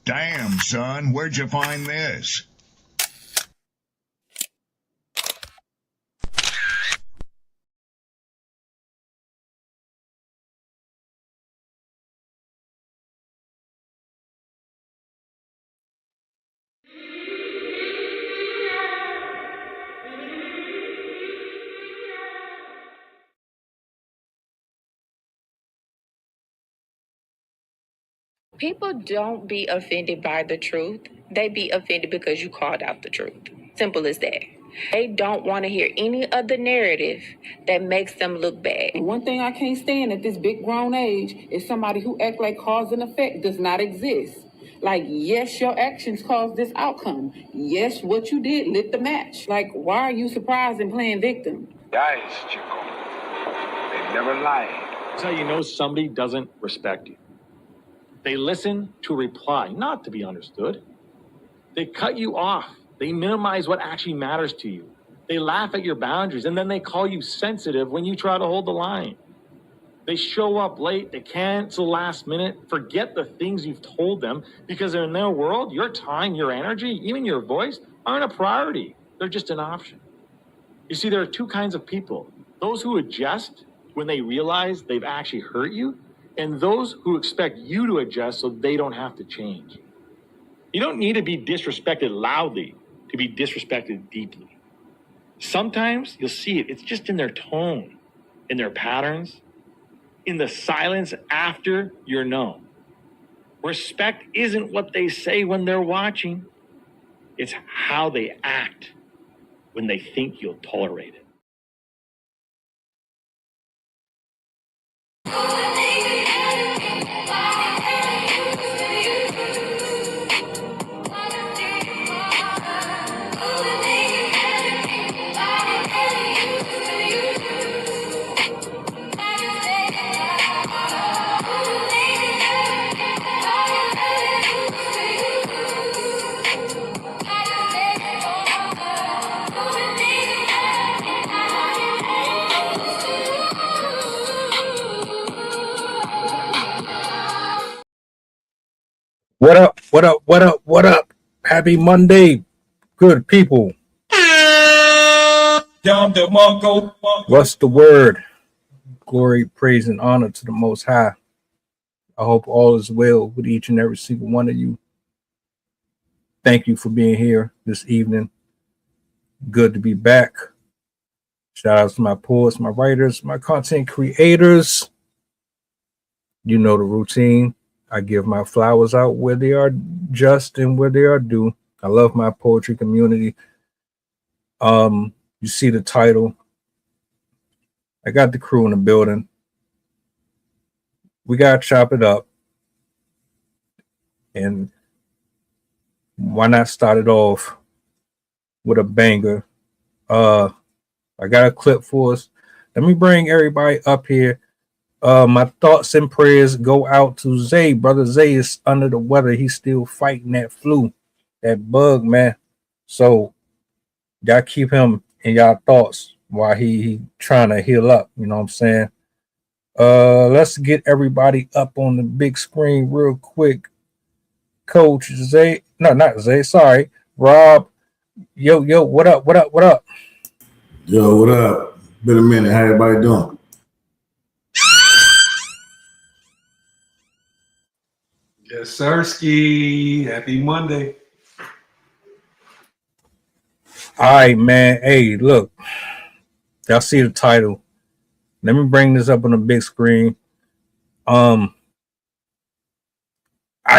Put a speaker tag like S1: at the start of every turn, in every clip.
S1: Damn, son, where'd you find this?
S2: People don't be offended by the truth. They be offended because you called out the truth. Simple as that. They don't want to hear any other narrative that makes them look bad.
S3: One thing I can't stand at this big grown age is somebody who act like cause and effect does not exist. Like, yes, your actions caused this outcome. Yes, what you did lit the match. Like, why are you surprised and playing victim?
S4: Guys, Chico, they never lie.
S5: That's how you know somebody doesn't respect you. They listen to reply, not to be understood. They cut you off. They minimize what actually matters to you. They laugh at your boundaries, and then they call you sensitive when you try to hold the line. They show up late, they cancel last minute, forget the things you've told them, because in their world, your time, your energy, even your voice aren't a priority. They're just an option. You see, there are two kinds of people. Those who adjust when they realize they've actually hurt you, and those who expect you to adjust so they don't have to change. You don't need to be disrespected loudly to be disrespected deeply. Sometimes you'll see it. It's just in their tone, in their patterns, in the silence after you're known. Respect isn't what they say when they're watching. It's how they act when they think you'll tolerate it.
S6: What up? What up? What up? What up? Happy Monday, good people. What's the word? Glory, praise, and honor to the Most High. I hope all is well with each and every single one of you. Thank you for being here this evening. Good to be back. Shout out to my poets, my writers, my content creators. You know the routine. I give my flowers out where they are just and where they are due. I love my poetry community. You see the title. I got the crew in the building. We got to chop it up. And why not start it off with a banger? I got a clip for us. Let me bring everybody up here. My thoughts and prayers go out to Zay. Brother Zay is under the weather. He's still fighting that flu, that bug, man. So y'all keep him in y'all thoughts while he trying to heal up. You know what I'm saying? Let's get everybody up on the big screen real quick. Coach Zay. No, not Zay. Sorry. Rob. Yo, what up? What up? What up?
S7: Yo, what up? Been a minute. How everybody doing?
S8: Yes, sirski. Happy Monday.
S6: All right, man. Hey, look. Y'all see the title. Let me bring this up on the big screen. I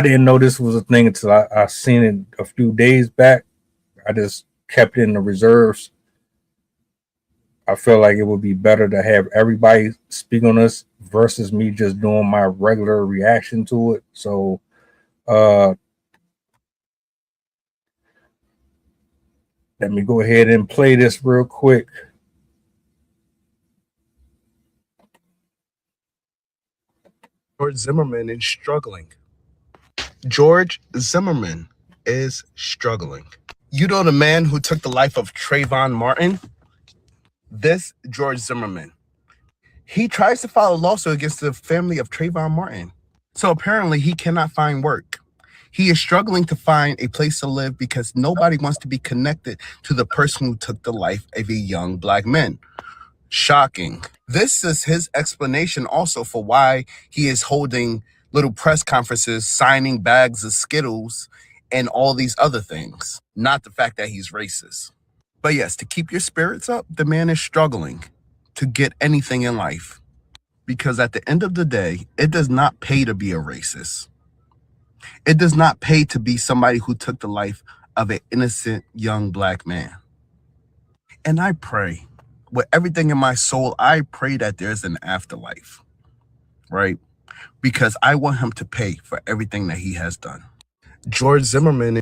S6: didn't know this was a thing until I seen it a few days back. I just kept it in the reserves. I feel like it would be better to have everybody speak on this versus me just doing my regular reaction to it. So, let me go ahead and play this real quick.
S9: George Zimmerman is struggling. George Zimmerman is struggling. You know the man who took the life of Trayvon Martin? This George Zimmerman. He tries to file a lawsuit against the family of Trayvon Martin. So apparently he cannot find work. He is struggling to find a place to live because nobody wants to be connected to the person who took the life of a young black man. Shocking. This is his explanation also for why he is holding little press conferences, signing bags of Skittles, and all these other things. Not the fact that he's racist. But yes, to keep your spirits up, the man is struggling to get anything in life. Because at the end of the day, it does not pay to be a racist. It does not pay to be somebody who took the life of an innocent young black man. And I pray, with everything in my soul, I pray that there's an afterlife, right? Because I want him to pay for everything that he has done. George Zimmerman.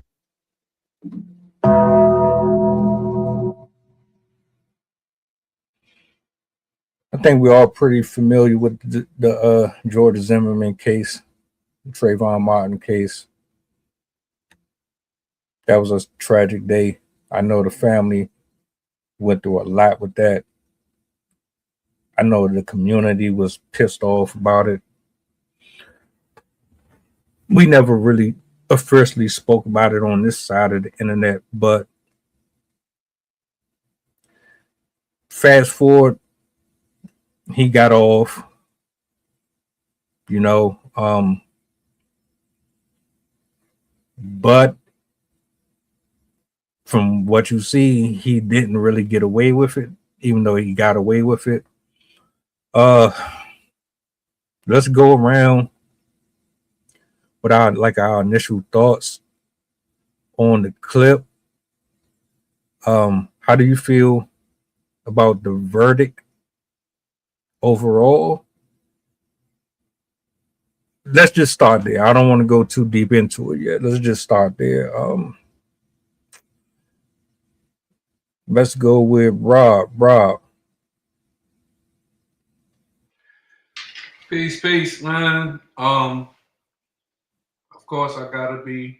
S6: I think we're all pretty familiar with the George Zimmerman case, the Trayvon Martin case. That was a tragic day. I know the family went through a lot with that. I know the community was pissed off about it. We never really officially spoke about it on this side of the internet, but fast forward, he got off, but from what you see, he didn't really get away with it, even though he got away with it. Let's go around with our initial thoughts on the clip. How do you feel about the verdict overall? Let's just start there. I don't want to go too deep into it yet. Let's just start there. Let's go with Rob.
S8: Peace, man. Of course, I gotta do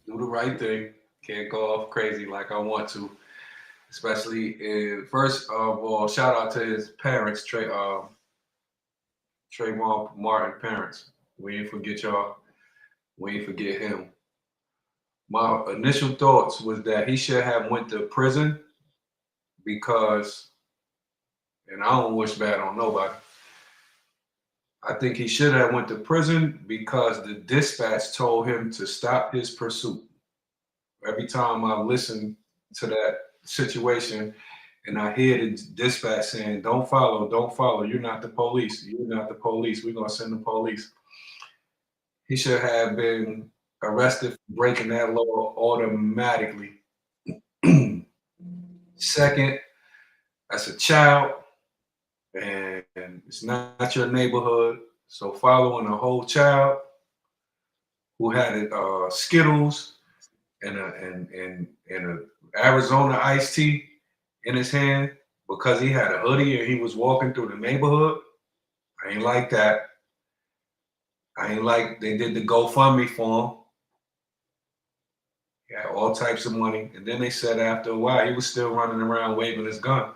S8: the right thing. Can't go off crazy like I want to. Especially first of all, shout out to his parents, Trayvon Martin parents. We ain't forget y'all. We ain't forget him. My initial thoughts was that he should have went to prison because, and I don't wish bad on nobody. I think he should have went to prison because the dispatch told him to stop his pursuit. Every time I listen to that situation and I hear the dispatch saying, don't follow, you're not the police, we're gonna send the police. He should have been arrested for breaking that law automatically. Second, as a child, and it's not your neighborhood, so following a whole child who had Skittles and a Arizona iced tea in his hand because he had a hoodie and he was walking through the neighborhood. I ain't like that. I ain't like they did the GoFundMe for him. He had all types of money. And then they said after a while, he was still running around waving his gun.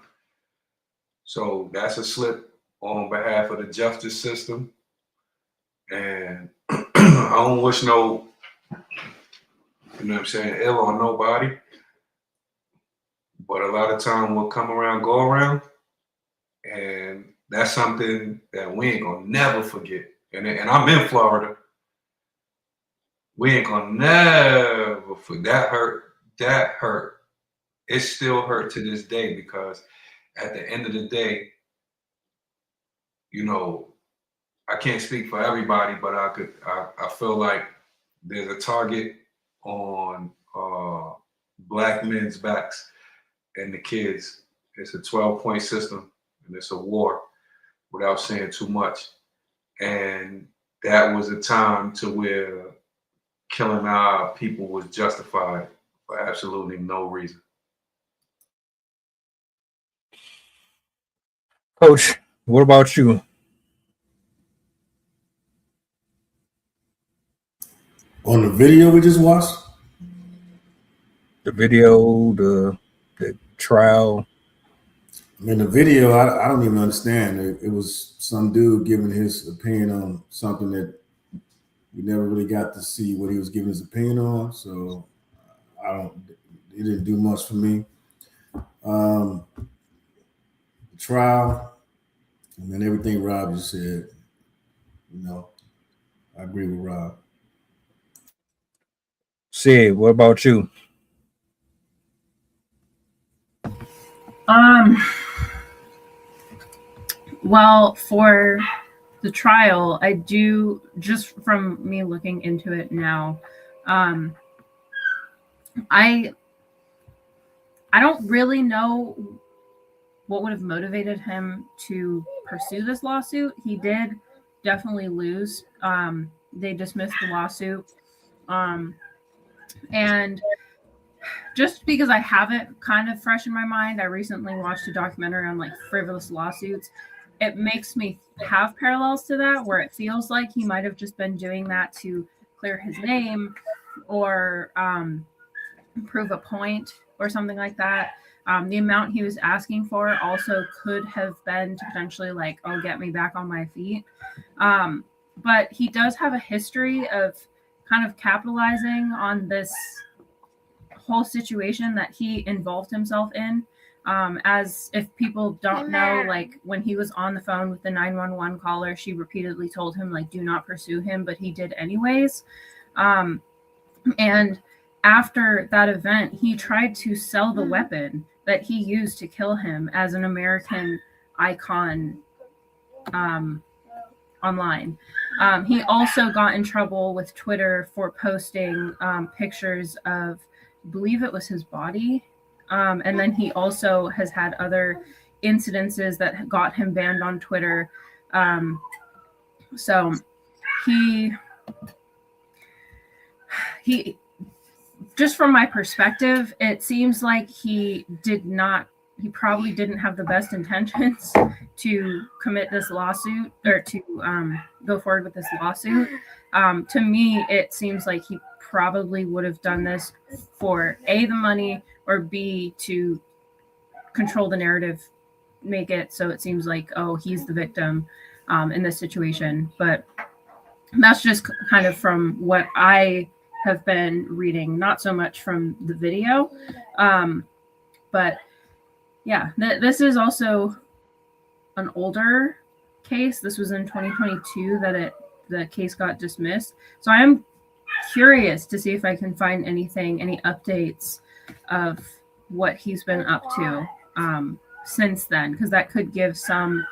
S8: So that's a slip on behalf of the justice system. And I don't wish no, ill on nobody. But a lot of time will come around, go around. And that's something that we ain't gonna never forget. And I'm in Florida. We ain't gonna never forget. That hurt. It still hurt to this day because at the end of the day, I can't speak for everybody, but I feel like there's a target on black men's backs and the kids. It's a 12-point system and it's a war without saying too much. And that was a time to where killing our people was justified for absolutely no reason.
S6: Coach, what about you?
S7: On the video we just watched?
S6: The video, the trial.
S7: I mean, the video, I don't even understand. It was some dude giving his opinion on something that We never really got to see what he was giving his opinion on, so it didn't do much for me. The trial, and then everything Rob just said, I agree with Rob.
S6: Sid, what about you?
S10: Well, for the trial, I do, just from me looking into it now, I don't really know what would have motivated him to pursue this lawsuit. He did definitely lose. They dismissed the lawsuit. And just because I have it kind of fresh in my mind, I recently watched a documentary on like frivolous lawsuits. It makes me have parallels to that, where it feels like he might have just been doing that to clear his name or prove a point or something like that. The amount he was asking for also could have been to potentially like, oh, get me back on my feet. But he does have a history of kind of capitalizing on this whole situation that he involved himself in. As if people don't know, like when he was on the phone with the 911 caller, she repeatedly told him like, do not pursue him, but he did anyways. And after that event, he tried to sell the weapon that he used to kill him as an American icon online. He also got in trouble with Twitter for posting pictures of, I believe it was his body. And then he also has had other incidences that got him banned on Twitter. So he just from my perspective, it seems like he probably didn't have the best intentions to commit this lawsuit or to go forward with this lawsuit. To me, it seems like he probably would have done this for A, the money, or B, to control the narrative, make it so it seems like, oh, he's the victim in this situation. But that's just kind of from what I have been reading, not so much from the video. But yeah, this is also an older case. This was in 2022 that the case got dismissed. So I'm curious to see if I can find any updates of what he's been up to since then, because that could give some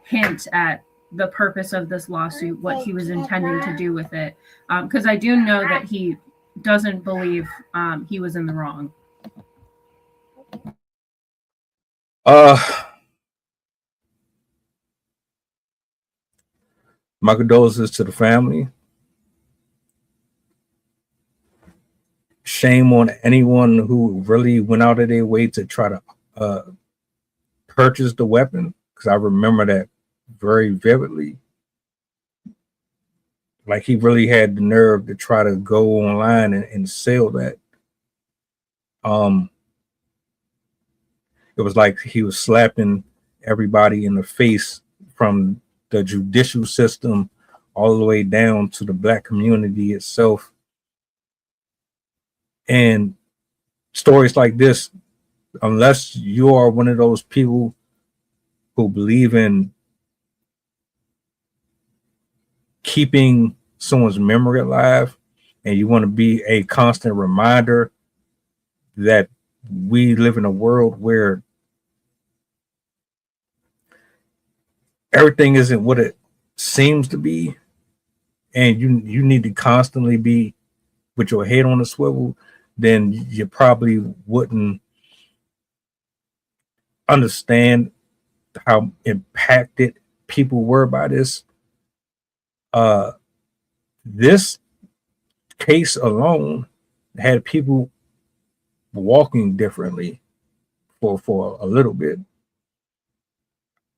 S10: hint at the purpose of this lawsuit, what he was intending to do with it. Because I do know that he doesn't believe he was in the wrong.
S6: My condolences to the family. Shame on anyone who really went out of their way to try to purchase the weapon, because I remember that very vividly. Like he really had the nerve to try to go online and sell that. It was like he was slapping everybody in the face, from the judicial system all the way down to the Black community itself. And stories like this, unless you are one of those people who believe in keeping someone's memory alive, and you want to be a constant reminder that we live in a world where everything isn't what it seems to be, and you need to constantly be with your head on a swivel, then you probably wouldn't understand how impacted people were by this. This case alone had people walking differently for a little bit.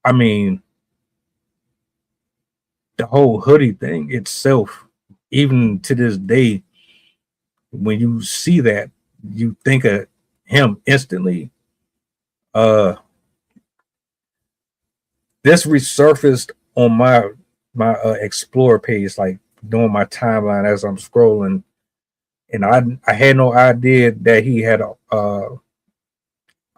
S6: I mean, the whole hoodie thing itself, even to this day, when you see that, you think of him instantly. This resurfaced on my Explore page like doing my timeline as I'm scrolling, and I had no idea that he had a.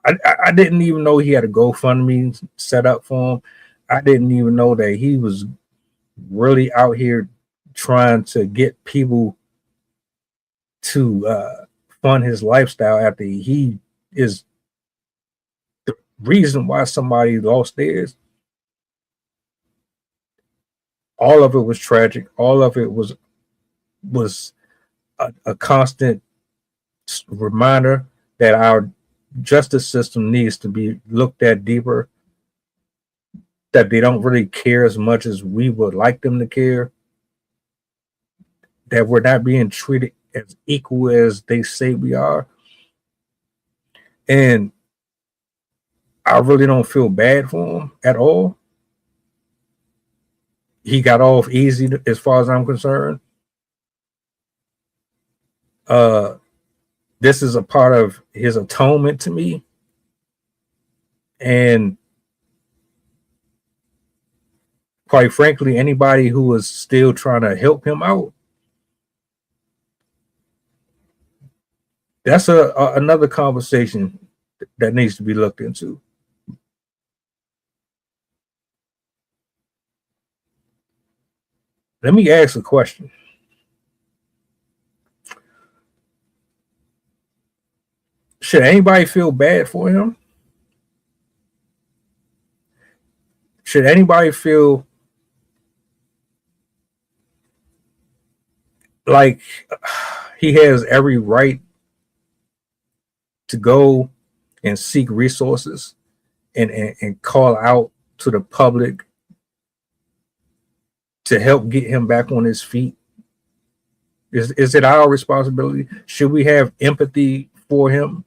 S6: I didn't even know he had a GoFundMe set up for him. I didn't even know that he was really out here trying to get people to fund his lifestyle after he is the reason why somebody lost theirs. All of it was tragic. All of it was a constant reminder that our justice system needs to be looked at deeper, that they don't really care as much as we would like them to care, that we're not being treated as equal as they say we are. And I really don't feel bad for him at all. He got off easy as far as I'm concerned. This is a part of his atonement to me. And quite frankly, anybody who was still trying to help him out, that's another conversation that needs to be looked into. Let me ask a question. Should anybody feel bad for him? Should anybody feel like he has every right to go and seek resources and call out to the public to help get him back on his feet? Is it our responsibility? Should we have empathy for him?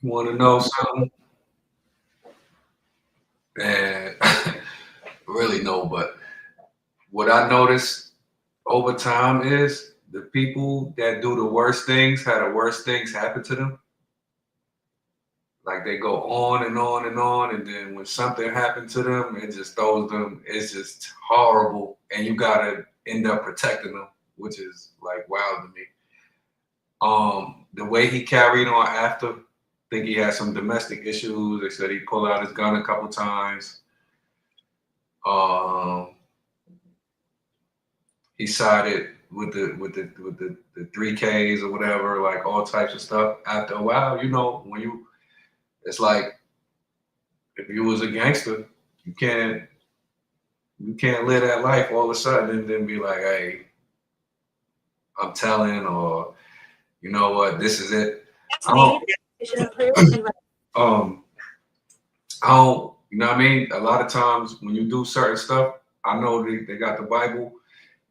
S8: You want to know something? And really no, but what I noticed over time is the people that do the worst things have the worst things happen to them. Like they go on and on and on, and then when something happened to them, it just throws them. It's just horrible, and you gotta end up protecting them, which is like wild to me. The way he carried on after, I think he had some domestic issues. They said he pulled out his gun a couple times. He sided with the 3Ks or whatever, like all types of stuff. After a while, you know, when you, it's like if you was a gangster, you can't live that life all of a sudden and then be like, hey, I'm telling, or you know what, this is it. I don't, you know what I mean? A lot of times when you do certain stuff, I know they got the Bible,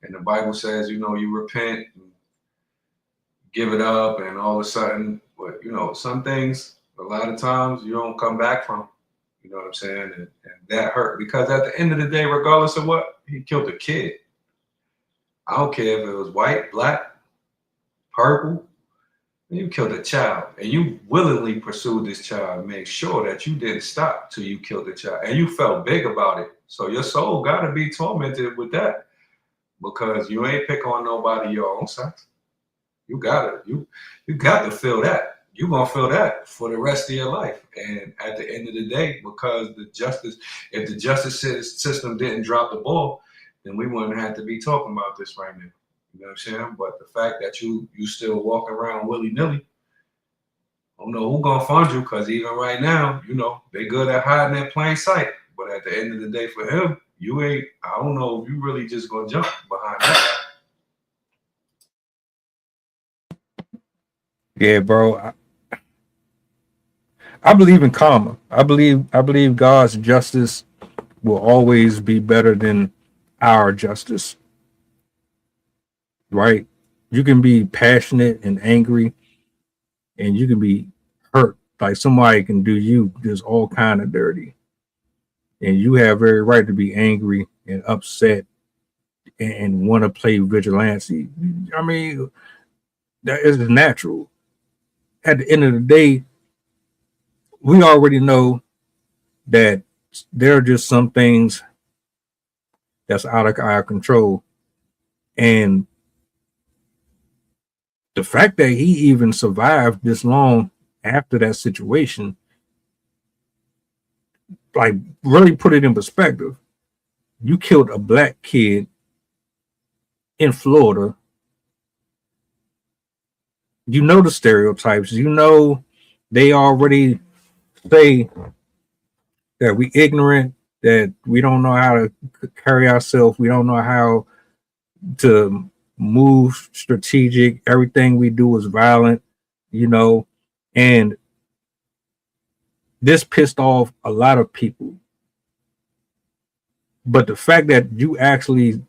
S8: and the Bible says, you know, you repent, and give it up, and all of a sudden, but you know, some things, a lot of times you don't come back from. You know what I'm saying? And that hurt, because at the end of the day, regardless of what, he killed a kid. I don't care if it was white, black, purple. You killed a child, and you willingly pursued this child and made sure that you didn't stop till you killed the child, and you felt big about it. So your soul got to be tormented with that, because you ain't pick on nobody your own size. You got to feel that. You're gonna feel that for the rest of your life. And at the end of the day, because if the justice system didn't drop the ball, then we wouldn't have to be talking about this right now. You know what I'm saying? But the fact that you still walking around willy-nilly, I don't know who gonna fund you, because even right now, you know, they good at hiding in plain sight. But at the end of the day, for him, I don't know if you really just gonna jump behind that.
S6: Yeah, bro. I believe in karma. I believe God's justice will always be better than our justice. Right? You can be passionate and angry, and you can be hurt. Like somebody can do you just all kind of dirty, and you have every right to be angry and upset and want to play vigilante. I mean, that is natural. At the end of the day, we already know that there are just some things that's out of our control. And the fact that he even survived this long after that situation, like, really put it in perspective. You killed a black kid in Florida. You know the stereotypes. You know they already say that we ignorant, that we don't know how to carry ourselves. We don't know how to move strategic. Everything we do is violent, you know, and this pissed off a lot of people. But the fact that you actually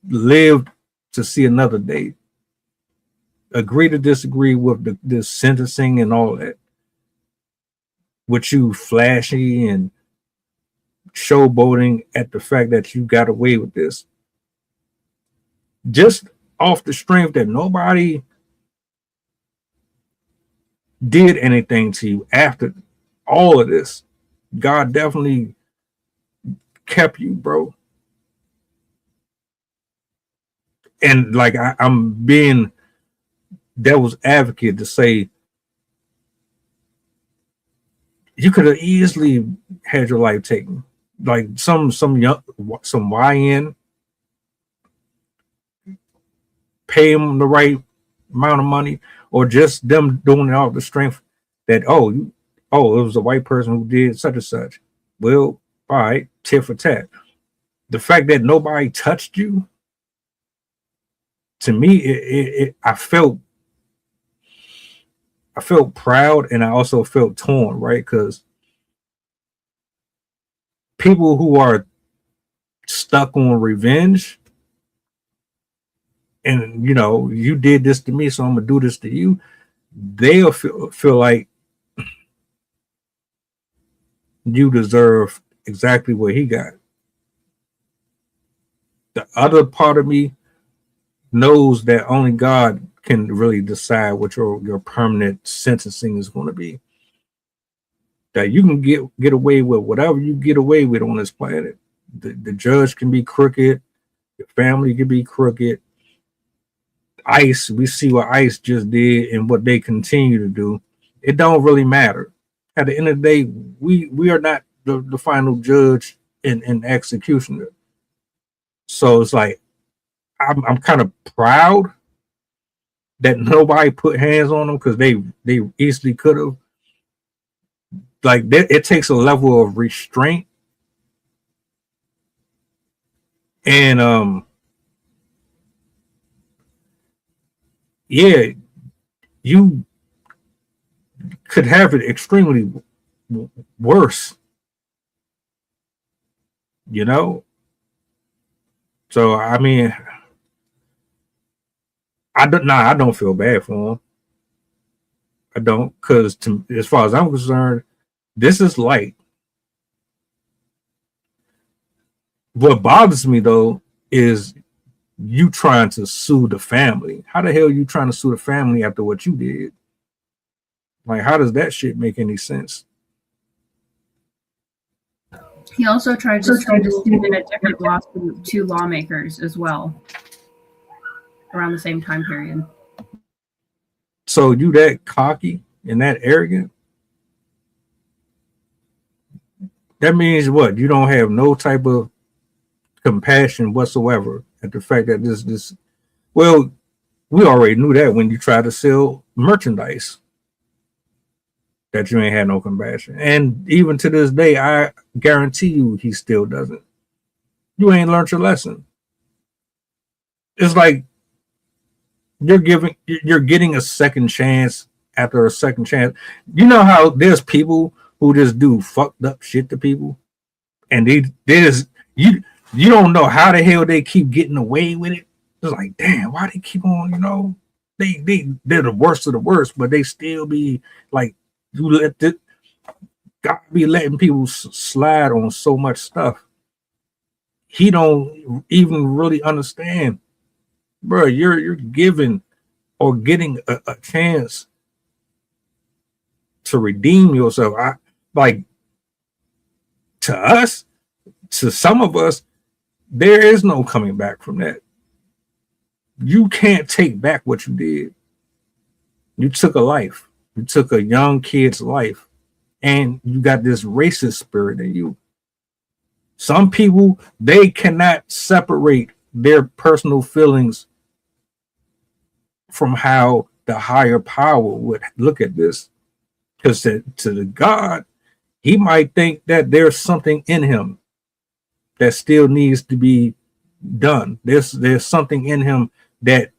S6: lived to see another day, agree to disagree with the sentencing and all that, with you flashy and showboating at the fact that you got away with this, just off the strength that nobody did anything to you after all of this. God definitely kept you, bro. And like, I'm being devil's advocate to say you could have easily had your life taken. Like some YN, pay him the right amount of money, or just them doing it off the strength that, it was a white person who did such and such. Well, all right, tit for tat. The fact that nobody touched you, to me, I felt proud, and I also felt torn, right? Because people who are stuck on revenge, and you did this to me, so I'm gonna do this to you, they'll feel like you deserve exactly what he got. The other part of me knows that only God can really decide what your permanent sentencing is going to be. That you can get away with whatever you get away with on this planet. The judge can be crooked, your family can be crooked. ICE, we see what ICE just did and what they continue to do. It don't really matter. At the end of the day, we are not the final judge and executioner. So it's like, I'm kind of proud that nobody put hands on them, because they easily could have. Like, it takes a level of restraint, and yeah, you could have it extremely worse, So I mean, I don't feel bad for him. I don't, because as far as I'm concerned, this is light. What bothers me though is you trying to sue the family. How the hell are you trying to sue the family after what you did? Like, how does that shit make any sense?
S10: He also tried to sue in a different lawsuit 2 lawmakers as well around the same time period.
S6: So you that cocky and that arrogant? That means what? You don't have no type of compassion whatsoever at the fact that this. Well, we already knew that when you tried to sell merchandise, that you ain't had no compassion. And even to this day, I guarantee you he still doesn't. You ain't learned your lesson. It's like you're getting a second chance after a second chance. You know how there's people who just do fucked up shit to people, and you don't know how the hell they keep getting away with it. It's like, damn, why they keep on, they're the worst of the worst, but they still be like, you let this, God be letting people slide on so much stuff. He don't even really understand, bro. You're giving or getting a chance to redeem yourself. to us, to some of us, there is no coming back from that. You can't take back what you did. You took a life. You took a young kid's life, and you got this racist spirit in you. Some people, they cannot separate their personal feelings from how the higher power would look at this. Because to the God, he might think that there's something in him that still needs to be done. There's something in him that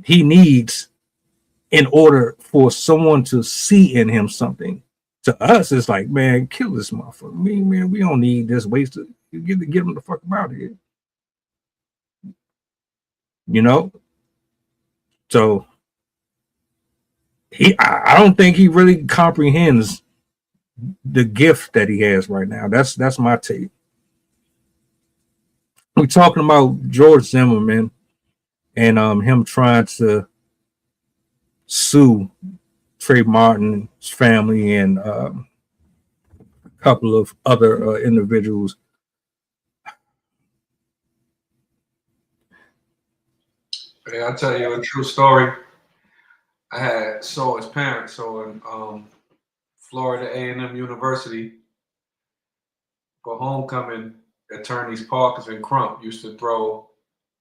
S6: he needs in order for someone to see in him something. To us, it's like, man, kill this motherfucker. Man, we don't need this wasted. You get him the fuck out of here. You know? So I don't think he really comprehends the gift that he has right now. That's my take. We're talking about George Zimmerman and him trying to sue Trayvon Martin's family and a couple of other individuals.
S8: Hey, I'll tell you a true story. I saw his parents. So in Florida A&M University for homecoming, attorneys Parkers and Crump used to throw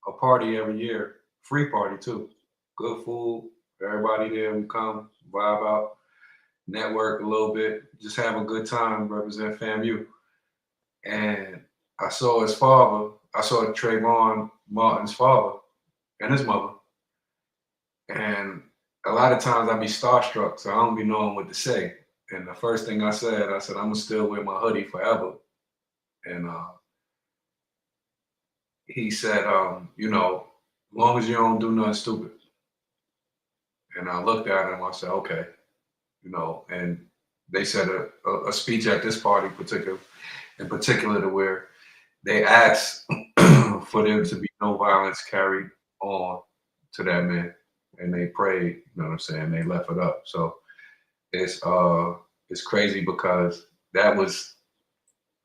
S8: a party every year, free party too. Good food, everybody there would come, vibe out, network a little bit, just have a good time, represent FAMU. And I saw his father, I saw Trayvon Martin's father and his mother. And a lot of times I'd be starstruck, so I don't be knowing what to say. And the first thing I said, I'm gonna still wear my hoodie forever. And he said, you know, as long as you don't do nothing stupid. And I looked at him, I said, okay, you know, and they said a speech at this party in particular to where they asked for there to be no violence carried on to that man. And they prayed, you know what I'm saying? They left it up. So it's crazy because that was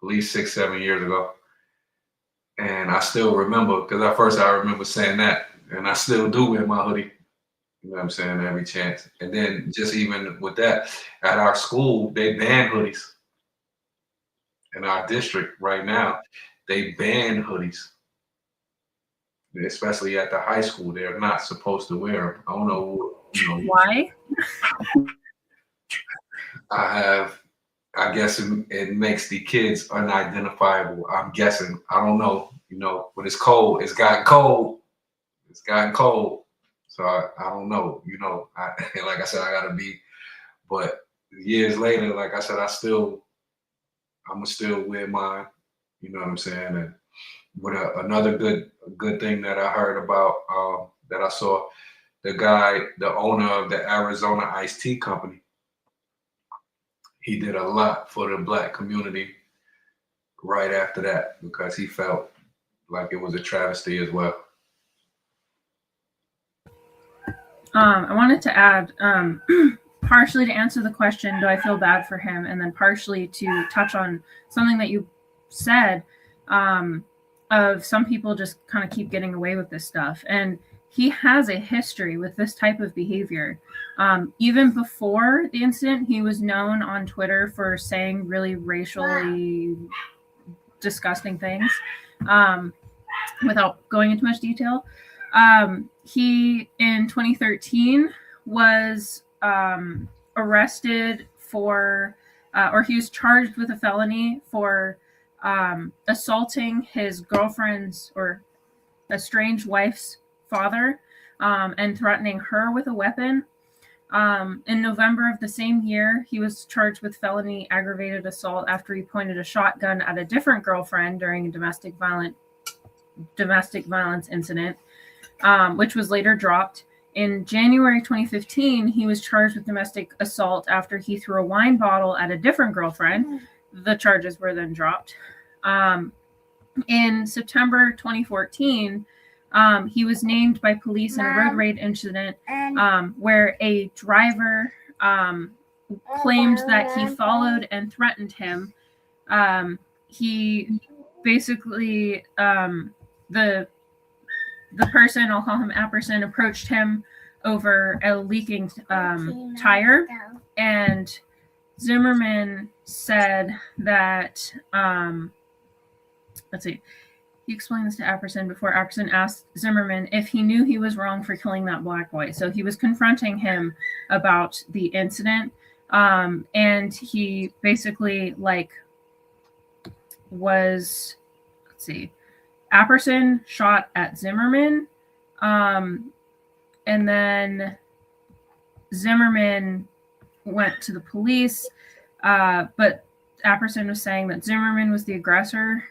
S8: at least 6-7 years ago. And I still remember, because at first I remember saying that, and I still do wear my hoodie. You know what I'm saying? Every chance. And then just even with that, at our school, they ban hoodies. In our district right now, they ban hoodies. Especially at the high school, they're not supposed to wear them. I don't know, you know
S10: why.
S8: I guess it makes the kids unidentifiable. I'm guessing. I don't know, you know, but it's cold. It's gotten cold. It's gotten cold. So I don't know, you know, like I said, I gotta be, but years later, like I said, I'm gonna still wear mine, you know what I'm saying? And with another good thing that I heard about, that I saw, the owner of the Arizona Iced Tea Company, he did a lot for the Black community right after that because he felt like it was a travesty as well.
S10: I wanted to add, partially to answer the question, do I feel bad for him? And then partially to touch on something that you said, of some people just kind of keep getting away with this stuff. And he has a history with this type of behavior. Even before the incident, he was known on Twitter for saying really racially disgusting things, without going into much detail. He, in 2013, was arrested for, or he was charged with a felony for assaulting his girlfriend's or estranged wife's father, and threatening her with a weapon. In November of the same year, he was charged with felony aggravated assault after he pointed a shotgun at a different girlfriend during a domestic violence incident, which was later dropped. In January 2015, he was charged with domestic assault after he threw a wine bottle at a different girlfriend. The charges were then dropped. In September 2014, he was named by police in a road rage incident where a driver claimed that he followed and threatened him He basically the person, I'll call him Apperson, approached him over a leaking tire, and Zimmerman said that let's see. He explained this to Apperson before Apperson asked Zimmerman if he knew he was wrong for killing that black boy. So he was confronting him about the incident. And he basically let's see, Apperson shot at Zimmerman. And then Zimmerman went to the police. But Apperson was saying that Zimmerman was the aggressor.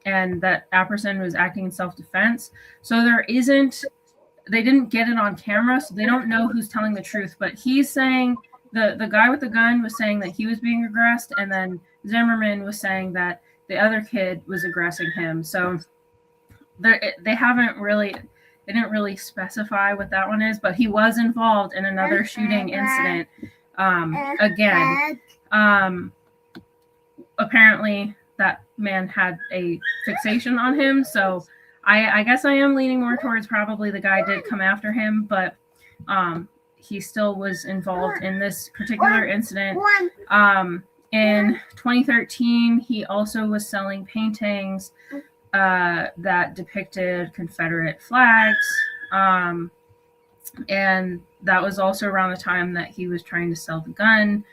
S10: And that Apperson was acting in self-defense. So they didn't get it on camera, so they don't know who's telling the truth. But he's saying, the guy with the gun was saying that he was being aggressed, and then Zimmerman was saying that the other kid was aggressing him. So they didn't really specify what that one is, but he was involved in another shooting incident again. Apparently that man had a fixation on him, so I guess I am leaning more towards probably the guy did come after him, but he still was involved in this particular incident. In 2013, he also was selling paintings that depicted Confederate flags, and that was also around the time that he was trying to sell the gun.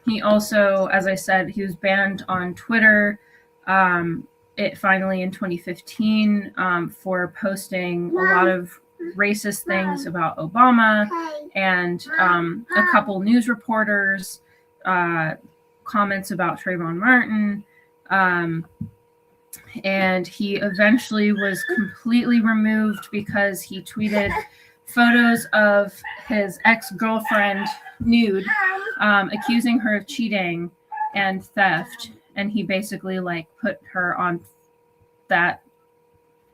S10: He also, as I said, he was banned on Twitter. It finally in 2015 for posting a lot of racist things about Obama, and a couple news reporters, comments about Trayvon Martin. And he eventually was completely removed because he tweeted photos of his ex-girlfriend nude, accusing her of cheating and theft, and he basically put her on that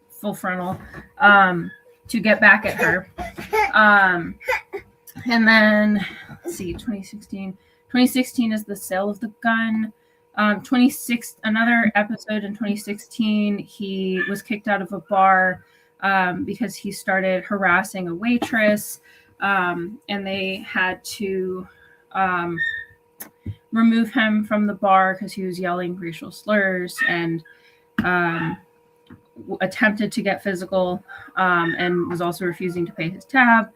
S10: full frontal to get back at her. And then let's see, 2016 is the sale of the gun. Another episode in 2016, he was kicked out of a bar because he started harassing a waitress, and they had to remove him from the bar because he was yelling racial slurs and attempted to get physical, and was also refusing to pay his tab.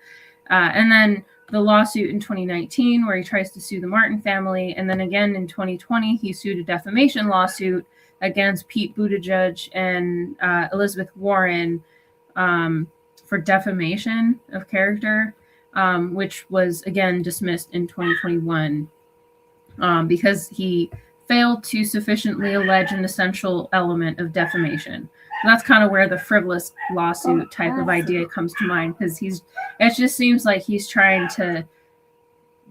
S10: And then the lawsuit in 2019 where he tries to sue the Martin family. And then again in 2020, he sued a defamation lawsuit against Pete Buttigieg and Elizabeth Warren for defamation of character, which was again dismissed in 2021 because he failed to sufficiently allege an essential element of defamation. And that's kind of where the frivolous lawsuit type of idea comes to mind, because it just seems like he's trying to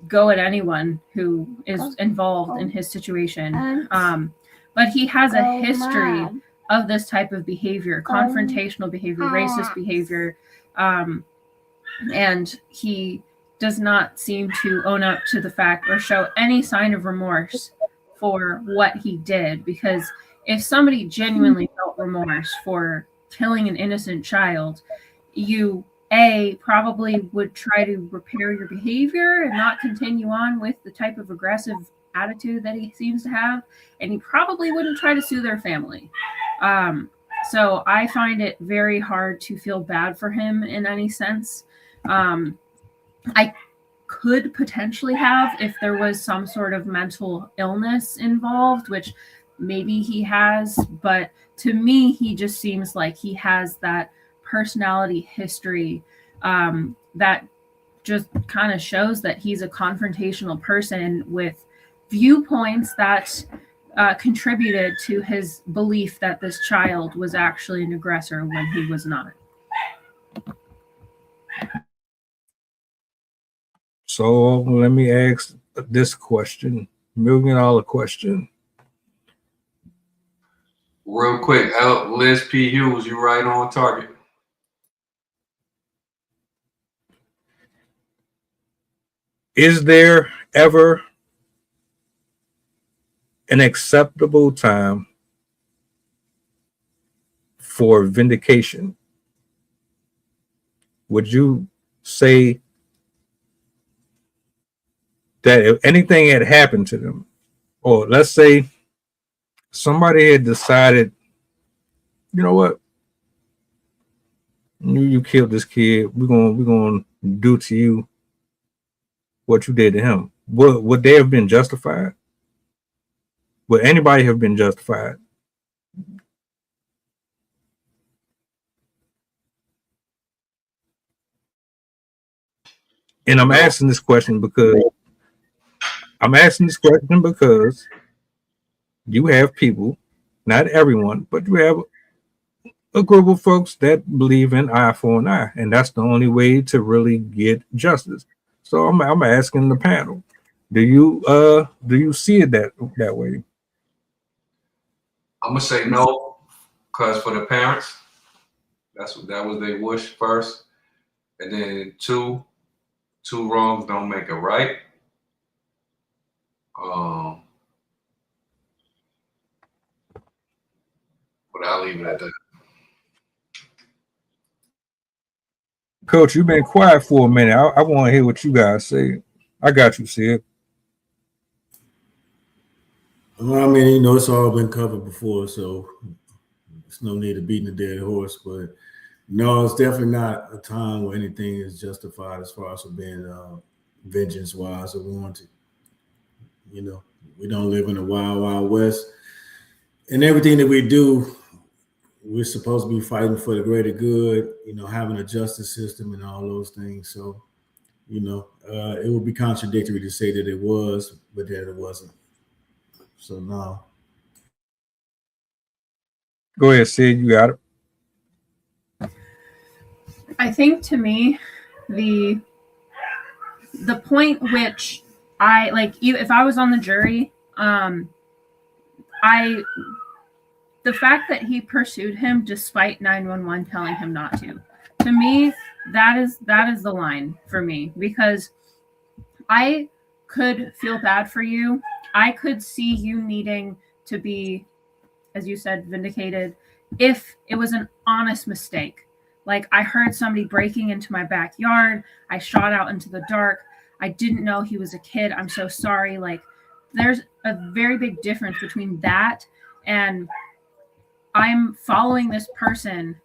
S10: go at anyone who is involved in his situation. But he has a history of this type of behavior, confrontational behavior, racist behavior, and he does not seem to own up to the fact or show any sign of remorse for what he did. Because if somebody genuinely felt remorse for killing an innocent child, you probably would try to repair your behavior and not continue on with the type of aggressive attitude that he seems to have, and he probably wouldn't try to sue their family. So I find it very hard to feel bad for him in any sense. I could potentially have if there was some sort of mental illness involved, which maybe he has, but to me, he just seems like he has that personality history that just kind of shows that he's a confrontational person with viewpoints that contributed to his belief that this child was actually an aggressor when he was not.
S6: So let me ask this question, $1 million question.
S8: Real quick, Liz P. Hughes, you right on target.
S6: Is there ever an acceptable time for vindication? Would you say that if anything had happened to them, or let's say somebody had decided, you know what, you killed this kid, we're gonna do to you what you did to him, would they have been justified? Would anybody have been justified? And I'm
S8: No.
S6: asking this question because you have people, not everyone, but you have a group of folks that believe in eye for an eye, and that's the only way to really get justice. So I'm asking the panel, do you see it that way?
S8: I'm gonna say no, because for the parents, that was their wish first, and then two wrongs don't make a right. But I'll leave it at that.
S6: Coach, you've been quiet for a minute. I want to hear what you guys say. I got you, Sid.
S7: Well, I mean, it's all been covered before, so there's no need of beating a dead horse. But no, it's definitely not a time where anything is justified as far as being vengeance-wise or warranted. We don't live in a wild, wild west, and everything that we do, we're supposed to be fighting for the greater good. Having a justice system and all those things. So, it would be contradictory to say that it was, but that it wasn't. So no.
S6: Go ahead, Sid. You got it.
S10: I think to me, the point which I like, if I was on the jury, the fact that he pursued him despite 911 telling him not to me, that is the line for me, because I could feel bad for you. I could see you needing to be, as you said, vindicated if it was an honest mistake. Like, I heard somebody breaking into my backyard. I shot out into the dark. I didn't know he was a kid. I'm so sorry. Like, there's a very big difference between that and I'm following this person.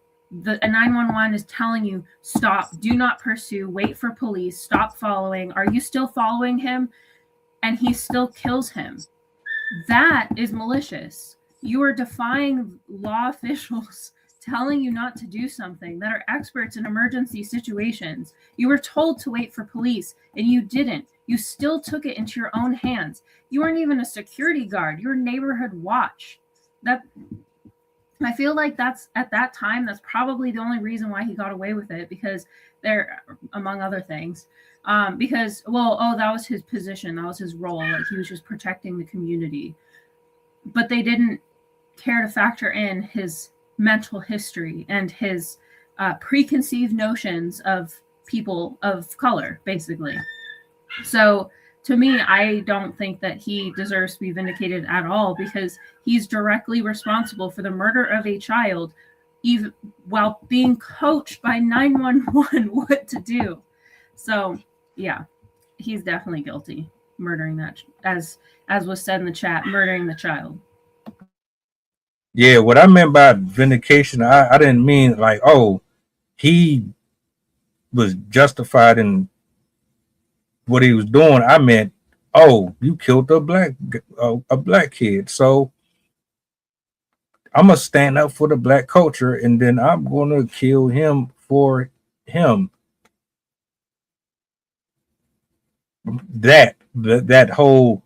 S10: A 911 is telling you, stop, do not pursue, wait for police, stop following. Are you still following him? And he still kills him. That is malicious. You are defying law officials telling you not to do something that are experts in emergency situations. You were told to wait for police and you didn't. You still took it into your own hands. You weren't even a security guard. You were neighborhood watch. I feel like that's, at that time, that's probably the only reason why he got away with it, because they're, among other things, that was his position. That was his role. Like, he was just protecting the community. But they didn't care to factor in his mental history and his preconceived notions of people of color, basically. So to me, I don't think that he deserves to be vindicated at all, because he's directly responsible for the murder of a child, even while being coached by 911 what to do. So yeah, he's definitely guilty, murdering that, as was said in the chat, murdering the child.
S6: Yeah, what I meant by vindication, I didn't mean like, oh, he was justified in what he was doing. I meant, oh, you killed a black kid, so I'm gonna stand up for the black culture, and then I'm gonna kill him for him. That whole,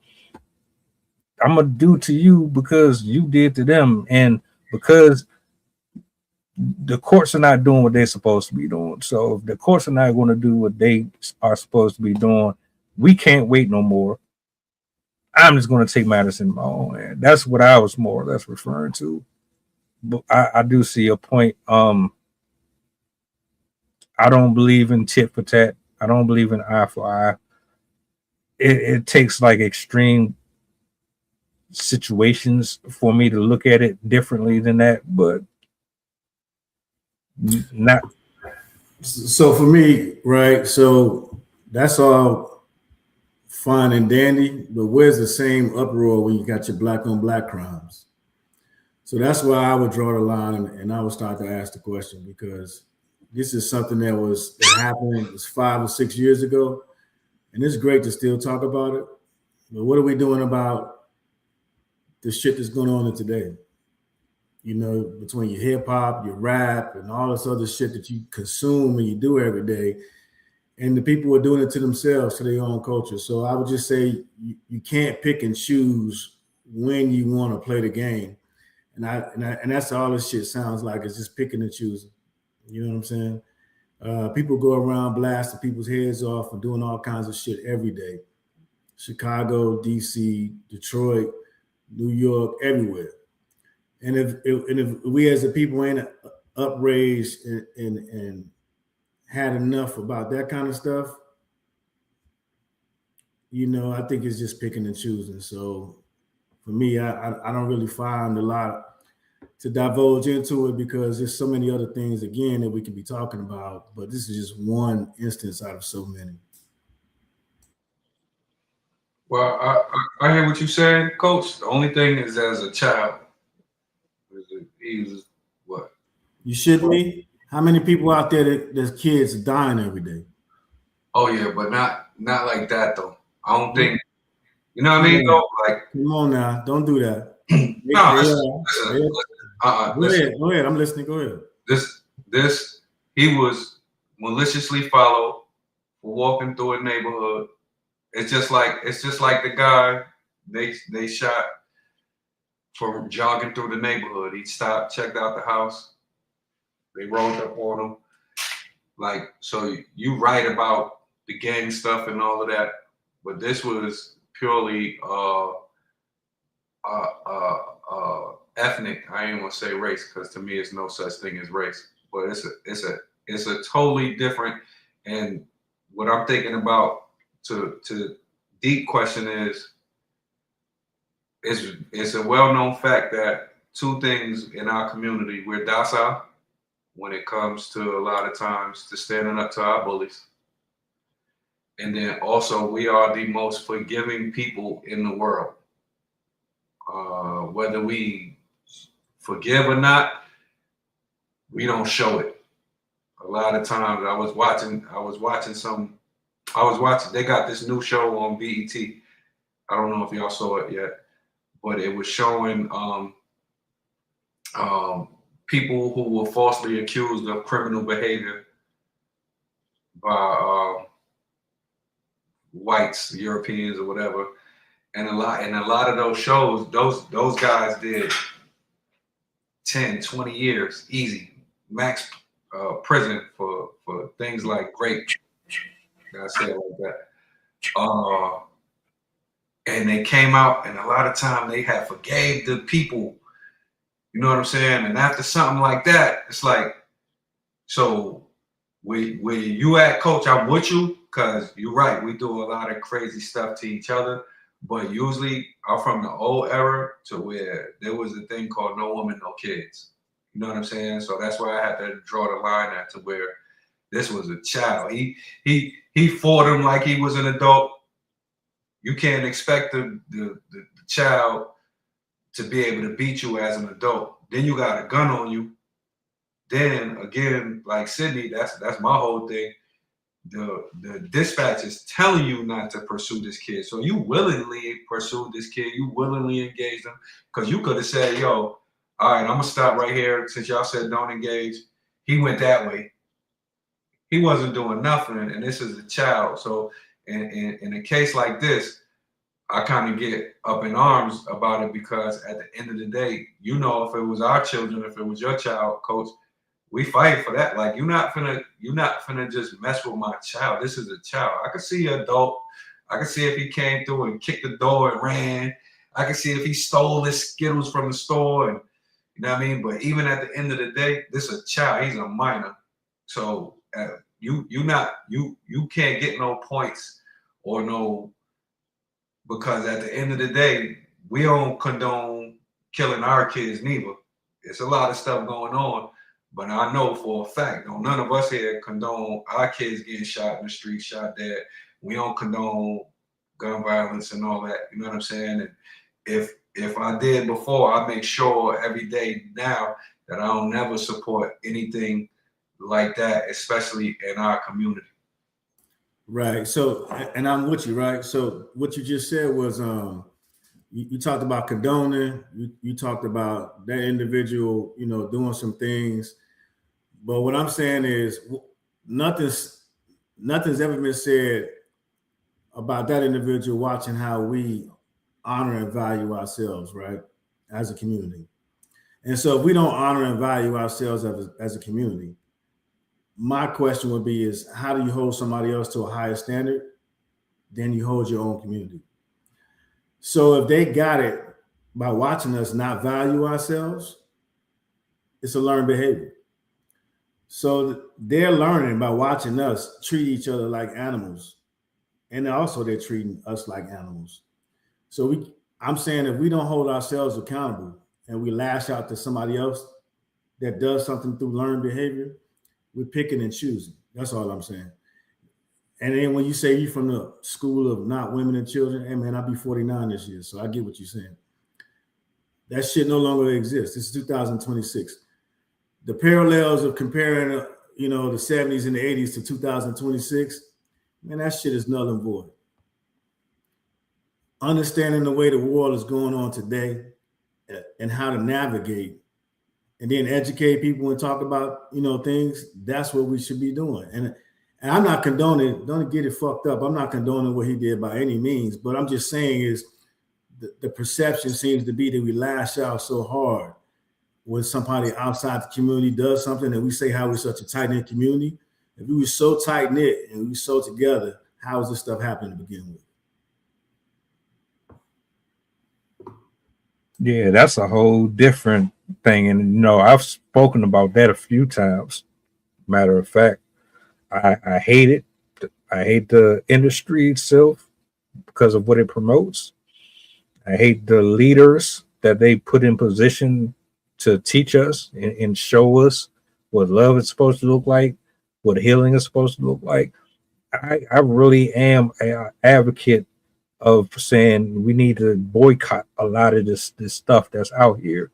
S6: I'm gonna do to you because you did to them, and because the courts are not doing what they're supposed to be doing. So if the courts are not going to do what they are supposed to be doing, we can't wait no more. I'm just going to take matters in my own hand. That's what I was more or less referring to. But I do see a point. I don't believe in tit for tat. I don't believe in eye for eye. It takes like extreme situations for me to look at it differently than that, but not.
S7: So for me, right? So that's all fine and dandy, but where's the same uproar when you got your black on black crimes? So that's why I would draw the line, and I would start to ask the question, because this is something that happened, it was 5 or 6 years ago, and it's great to still talk about it. But what are we doing about the shit that's going on in today? You know, between your hip hop, your rap, and all this other shit that you consume and you do every day, and the people are doing it to themselves, to their own culture. So I would just say you can't pick and choose when you want to play the game, and that's all this shit sounds like, is just picking and choosing. You know what I'm saying? People go around blasting people's heads off and doing all kinds of shit every day. Chicago, DC, Detroit, New York, everywhere. And if we as a people ain't upraised and had enough about that kind of stuff, you know, I think it's just picking and choosing. So for me, I don't really find a lot to divulge into it, because there's so many other things, again, that we could be talking about. But this is just one instance out of so many.
S8: Well, I hear what you're saying, Coach. The only thing is, as a child, he was what?
S7: You shouldn't be? How many people out there there's kids dying every day?
S8: Oh yeah, but not like that though. I don't think. You know what I mean? Though, like,
S7: come on now, don't do that. Go ahead. I'm listening. Go ahead.
S8: This he was maliciously followed for walking through a neighborhood. It's just like the guy they shot for jogging through the neighborhood. He stopped, checked out the house. They rolled up on him. Like, so you write about the gang stuff and all of that, but this was purely ethnic. I ain't want to say race, because to me it's no such thing as race. But it's a totally different. And what I'm thinking about to deep question is, it's a well-known fact that two things in our community: we're docile when it comes to a lot of times to standing up to our bullies. And then also, we are the most forgiving people in the world. Whether we forgive or not, we don't show it. A lot of times, they got this new show on BET. I don't know if y'all saw it yet, but it was showing people who were falsely accused of criminal behavior by whites, Europeans, or whatever. And a lot of those shows, those guys did 10, 20 years, easy, max prison for things like rape. I say it like that. And they came out, and a lot of time they had forgave the people. You know what I'm saying? And after something like that, it's like, so where you at, Coach? I'm with you, because you're right. We do a lot of crazy stuff to each other, but usually I'm from the old era to where there was a thing called no woman, no kids. You know what I'm saying? So that's why I had to draw the line at, to where this was a child. He fought him like he was an adult. You can't expect the child to be able to beat you as an adult. Then you got a gun on you. Then again, like Sydney, that's my whole thing. The dispatch is telling you not to pursue this kid. So you willingly pursue this kid. You willingly engage them, because you could have said, yo, all right, I'm going to stop right here. Since y'all said don't engage, he went that way. He wasn't doing nothing, and this is a child. So in a case like this, I kind of get up in arms about it, because at the end of the day, you know, if it was our children, if it was your child, Coach, we fight for that. Like, you're not finna just mess with my child. This is a child. I can see an adult. I can see if he came through and kicked the door and ran. I can see if he stole his Skittles from the store, and you know what I mean. But even at the end of the day, this is a child. He's a minor. So you can't get no points or no, because at the end of the day, we don't condone killing our kids neither. It's a lot of stuff going on, but I know for a fact, none of us here condone our kids getting shot in the street, shot dead. We don't condone gun violence and all that. You know what I'm saying? And if I did before, I make sure every day now that I don't never support anything like that, especially in our community.
S7: Right. So, and I'm with you, right? So what you just said was you talked about condoning, you talked about that individual, doing some things. But what I'm saying is nothing's ever been said about that individual watching how we honor and value ourselves, right, as a community. And so if we don't honor and value ourselves as a community, my question would be is how do you hold somebody else to a higher standard than you hold your own community? So if they got it by watching us not value ourselves, it's a learned behavior. So they're learning by watching us treat each other like animals. And also they're treating us like animals. So I'm saying if we don't hold ourselves accountable and we lash out to somebody else that does something through learned behavior, we're picking and choosing. That's all I'm saying. And then when you say you're from the school of not women and children, hey man, I'll be 49 this year, so I get what you're saying. That shit no longer exists. It's 2026. The parallels of comparing, the 70s and the 80s to 2026, man, that shit is null and void. Understanding the way the world is going on today and how to navigate and then educate people and talk about, things, that's what we should be doing. And I'm not condoning, don't get it fucked up. I'm not condoning what he did by any means, but I'm just saying is the perception seems to be that we lash out so hard when somebody outside the community does something and we say how we're such a tight-knit community. If we were so tight-knit and we were so together, how is this stuff happening to begin with?
S6: Yeah, that's a whole different thing. And, I've spoken about that a few times. Matter of fact, I hate it. I hate the industry itself because of what it promotes. I hate the leaders that they put in position to teach us and show us what love is supposed to look like, what healing is supposed to look like. I really am an advocate of saying we need to boycott a lot of this stuff that's out here.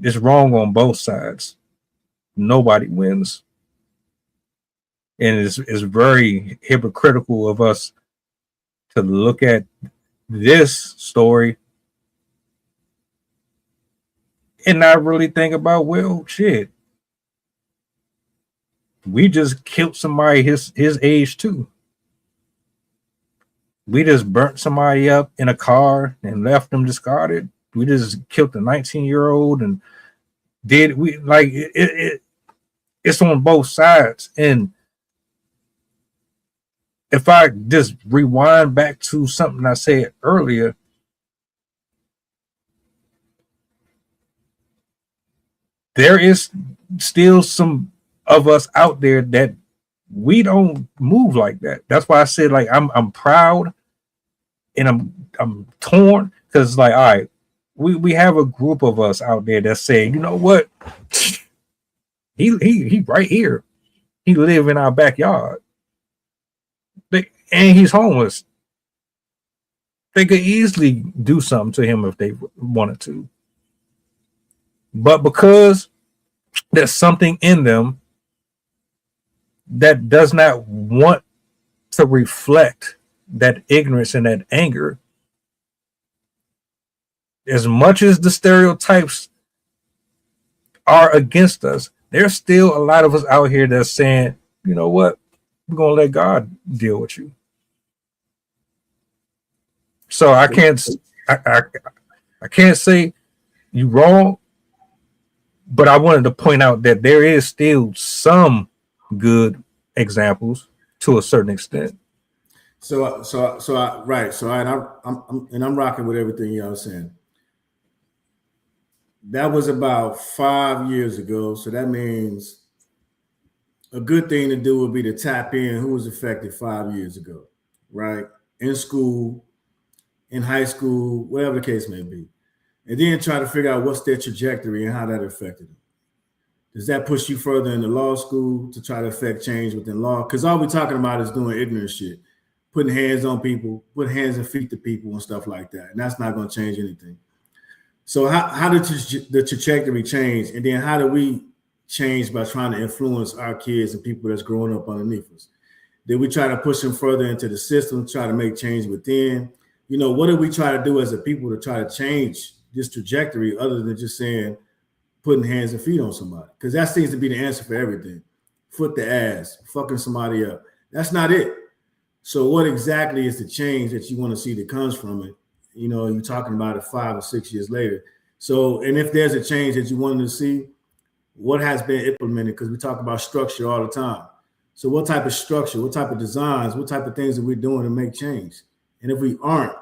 S6: It's wrong on both sides. Nobody wins. And it's very hypocritical of us to look at this story and not really think about, well, shit, we just killed somebody his age too. We just burnt somebody up in a car and left them discarded. We just killed a 19-year-old and it's on both sides. And if I just rewind back to something I said earlier, there is still some of us out there that we don't move like that. That's why I said, like, I'm proud and I'm torn because, like, all right, we have a group of us out there that say, you know what, he right here, he live in our backyard, and he's homeless. They could easily do something to him if they wanted to, but because there's something in them that does not want to reflect that ignorance and that anger, as much as the stereotypes are against us, there's still a lot of us out here that's saying, you know what, we're gonna let God deal with you. So I can't say you wrong, but I wanted to point out that there is still some good examples to a certain extent.
S7: I'm rocking with everything y'all saying. That was about 5 years ago, so that means a good thing to do would be to tap in who was affected 5 years ago, right? In school, in high school, whatever the case may be, and then try to figure out what's their trajectory and how that affected them. Does that push you further into law school to try to affect change within law? Because all we're talking about is doing ignorant shit, putting hands on people, putting hands and feet to people and stuff like that. And that's not going to change anything. So how did the trajectory change? And then how do we change by trying to influence our kids and people that's growing up underneath us? Did we try to push them further into the system, try to make change within? You know, what did we try to do as a people to try to change this trajectory other than just saying, putting hands and feet on somebody? Because that seems to be the answer for everything. Foot the ass, fucking somebody up. That's not it. So what exactly is the change that you want to see that comes from it? You know, you're talking about it 5 or 6 years later. So, and if there's a change that you wanted to see, what has been implemented? Because we talk about structure all the time. So what type of structure, what type of designs, what type of things are we doing to make change? And if we aren't,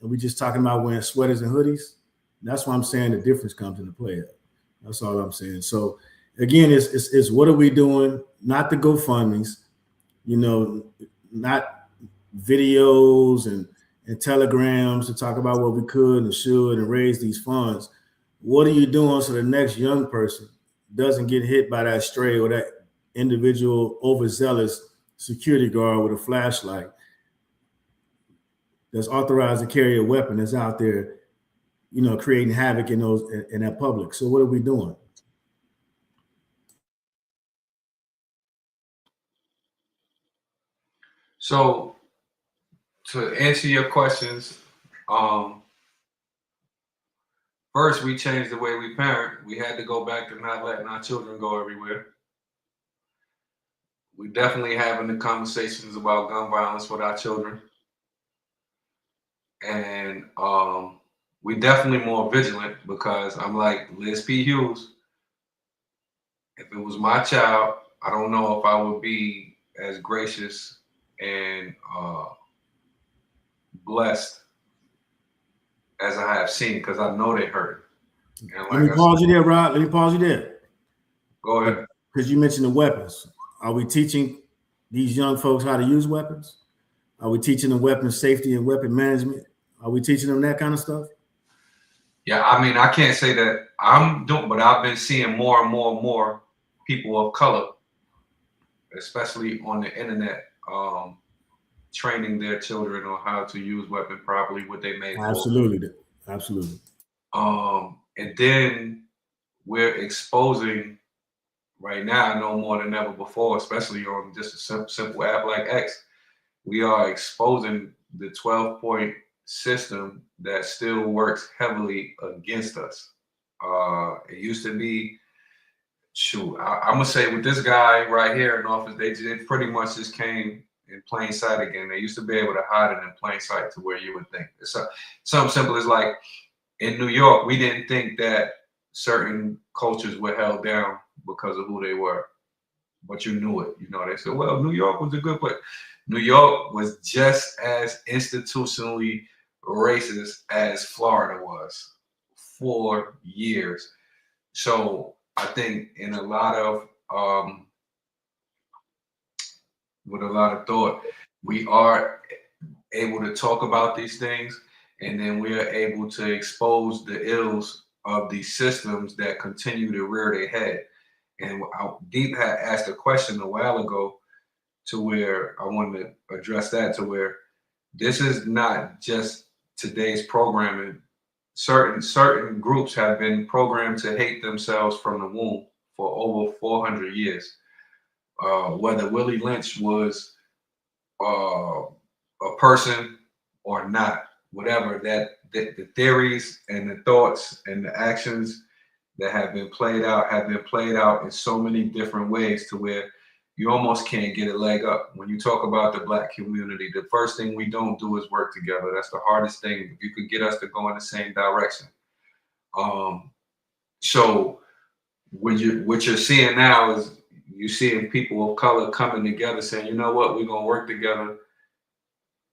S7: and we just talking about wearing sweaters and hoodies, that's why I'm saying the difference comes into play. That's all I'm saying. So again, it's what are we doing? Not the GoFundMes, you know, not videos and telegrams to talk about what we could and should and raise these funds. What are you doing so the next young person doesn't get hit by that stray or that individual overzealous security guard with a flashlight that's authorized to carry a weapon that's out there, you know, creating havoc in that public? So what are we doing?
S8: So to answer your questions, first we changed the way we parent. We had to go back to not letting our children go everywhere. We definitely having the conversations about gun violence with our children. And we definitely more vigilant, because I'm like Liz P. Hughes. If it was my child, I don't know if I would be as gracious and blessed as I have seen, because I know they hurt.
S7: Let me pause you there, Rob. Let me pause you there.
S8: Go ahead.
S7: Because you mentioned the weapons. Are we teaching these young folks how to use weapons? Are we teaching them weapon safety and weapon management? Are we teaching them that kind of stuff?
S8: Yeah, I mean, I can't say that I'm doing, but I've been seeing more and more people of color, especially on the internet, training their children on how to use weapon properly, what they made
S7: Absolutely.
S8: And then we're exposing right now, no more than ever before, especially on just a simple app like X, we are exposing the 12-point system that still works heavily against us. It used to be, I'm gonna say with this guy right here in office, they pretty much just came in plain sight again. They used to be able to hide it in plain sight to where you would think. It's something simple as like in New York, we didn't think that certain cultures were held down because of who they were, but you knew it. You know, they said, well, New York was a good place. New York was just as institutionally racist as Florida was for years. So I think in a lot of with a lot of thought, we are able to talk about these things, and then we are able to expose the ills of these systems that continue to rear their head. And Deep had asked a question a while ago to where I wanted to address that, to where this is not just today's programming. Certain groups have been programmed to hate themselves from the womb for over 400 years. Whether Willie Lynch was a person or not, whatever, that the theories and the thoughts and the actions that have been played out in so many different ways to where you almost can't get a leg up. When you talk about the Black community, the first thing we don't do is work together. That's the hardest thing. If you could get us to go in the same direction. So what you're seeing now is you're seeing people of color coming together saying, you know what, we're going to work together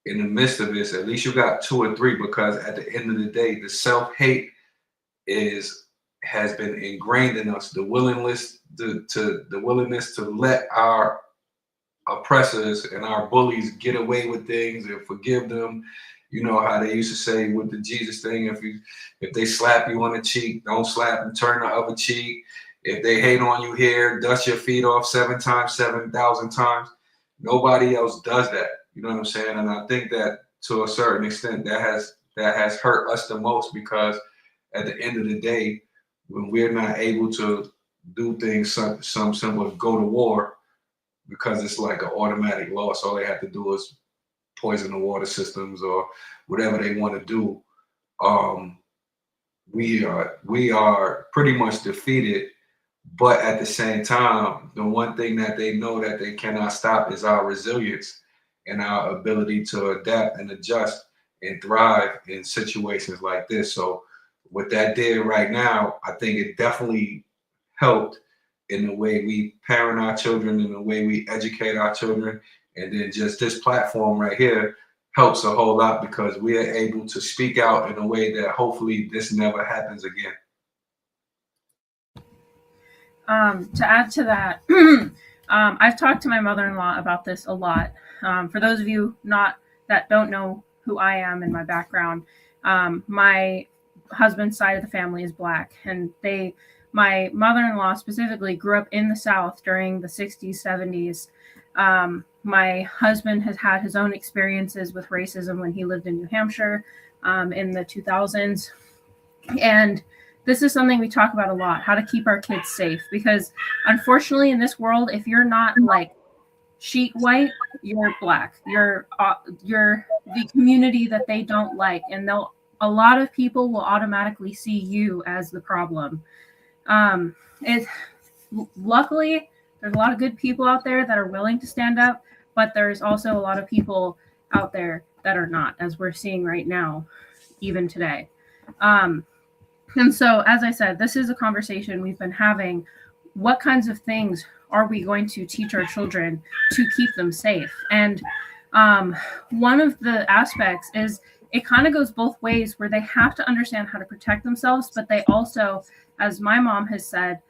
S8: in the midst of this. At least you got 2 or 3, because at the end of the day, the self-hate has been ingrained in us. The willingness to let our oppressors and our bullies get away with things and forgive them You know how they used to say with the Jesus thing, if they slap you on the cheek, don't slap and turn the other cheek. If they hate on you here, dust your feet off 7 times, 7,000 times. Nobody else does that. You know what I'm saying? And I think that to a certain extent that has hurt us the most, because at the end of the day, when we're not able to do things some simple, go to war, because it's like an automatic loss. All they have to do is poison the water systems or whatever they want to do. We are pretty much defeated. But at the same time, the one thing that they know that they cannot stop is our resilience and our ability to adapt and adjust and thrive in situations like this. So what that did right now, I think it definitely helped in the way we parent our children, in the way we educate our children. And then just this platform right here helps a whole lot, because we are able to speak out in a way that hopefully this never happens again.
S10: To add to that, I've talked to my mother-in-law about this a lot. For those of you that don't know who I am and my background, my husband's side of the family is Black, and my mother-in-law specifically grew up in the South during the 60s, 70s. My husband has had his own experiences with racism when he lived in New Hampshire in the 2000s. And this is something we talk about a lot, how to keep our kids safe, because unfortunately in this world, if you're not like sheet white, you're Black, you're the community that they don't like, and a lot of people will automatically see you as the problem. Luckily there's a lot of good people out there that are willing to stand up, but there's also a lot of people out there that are not, as we're seeing right now, even today. And so, as I said, this is a conversation we've been having. What kinds of things are we going to teach our children to keep them safe? And one of the aspects is it kind of goes both ways, where they have to understand how to protect themselves, but they also, as my mom has said,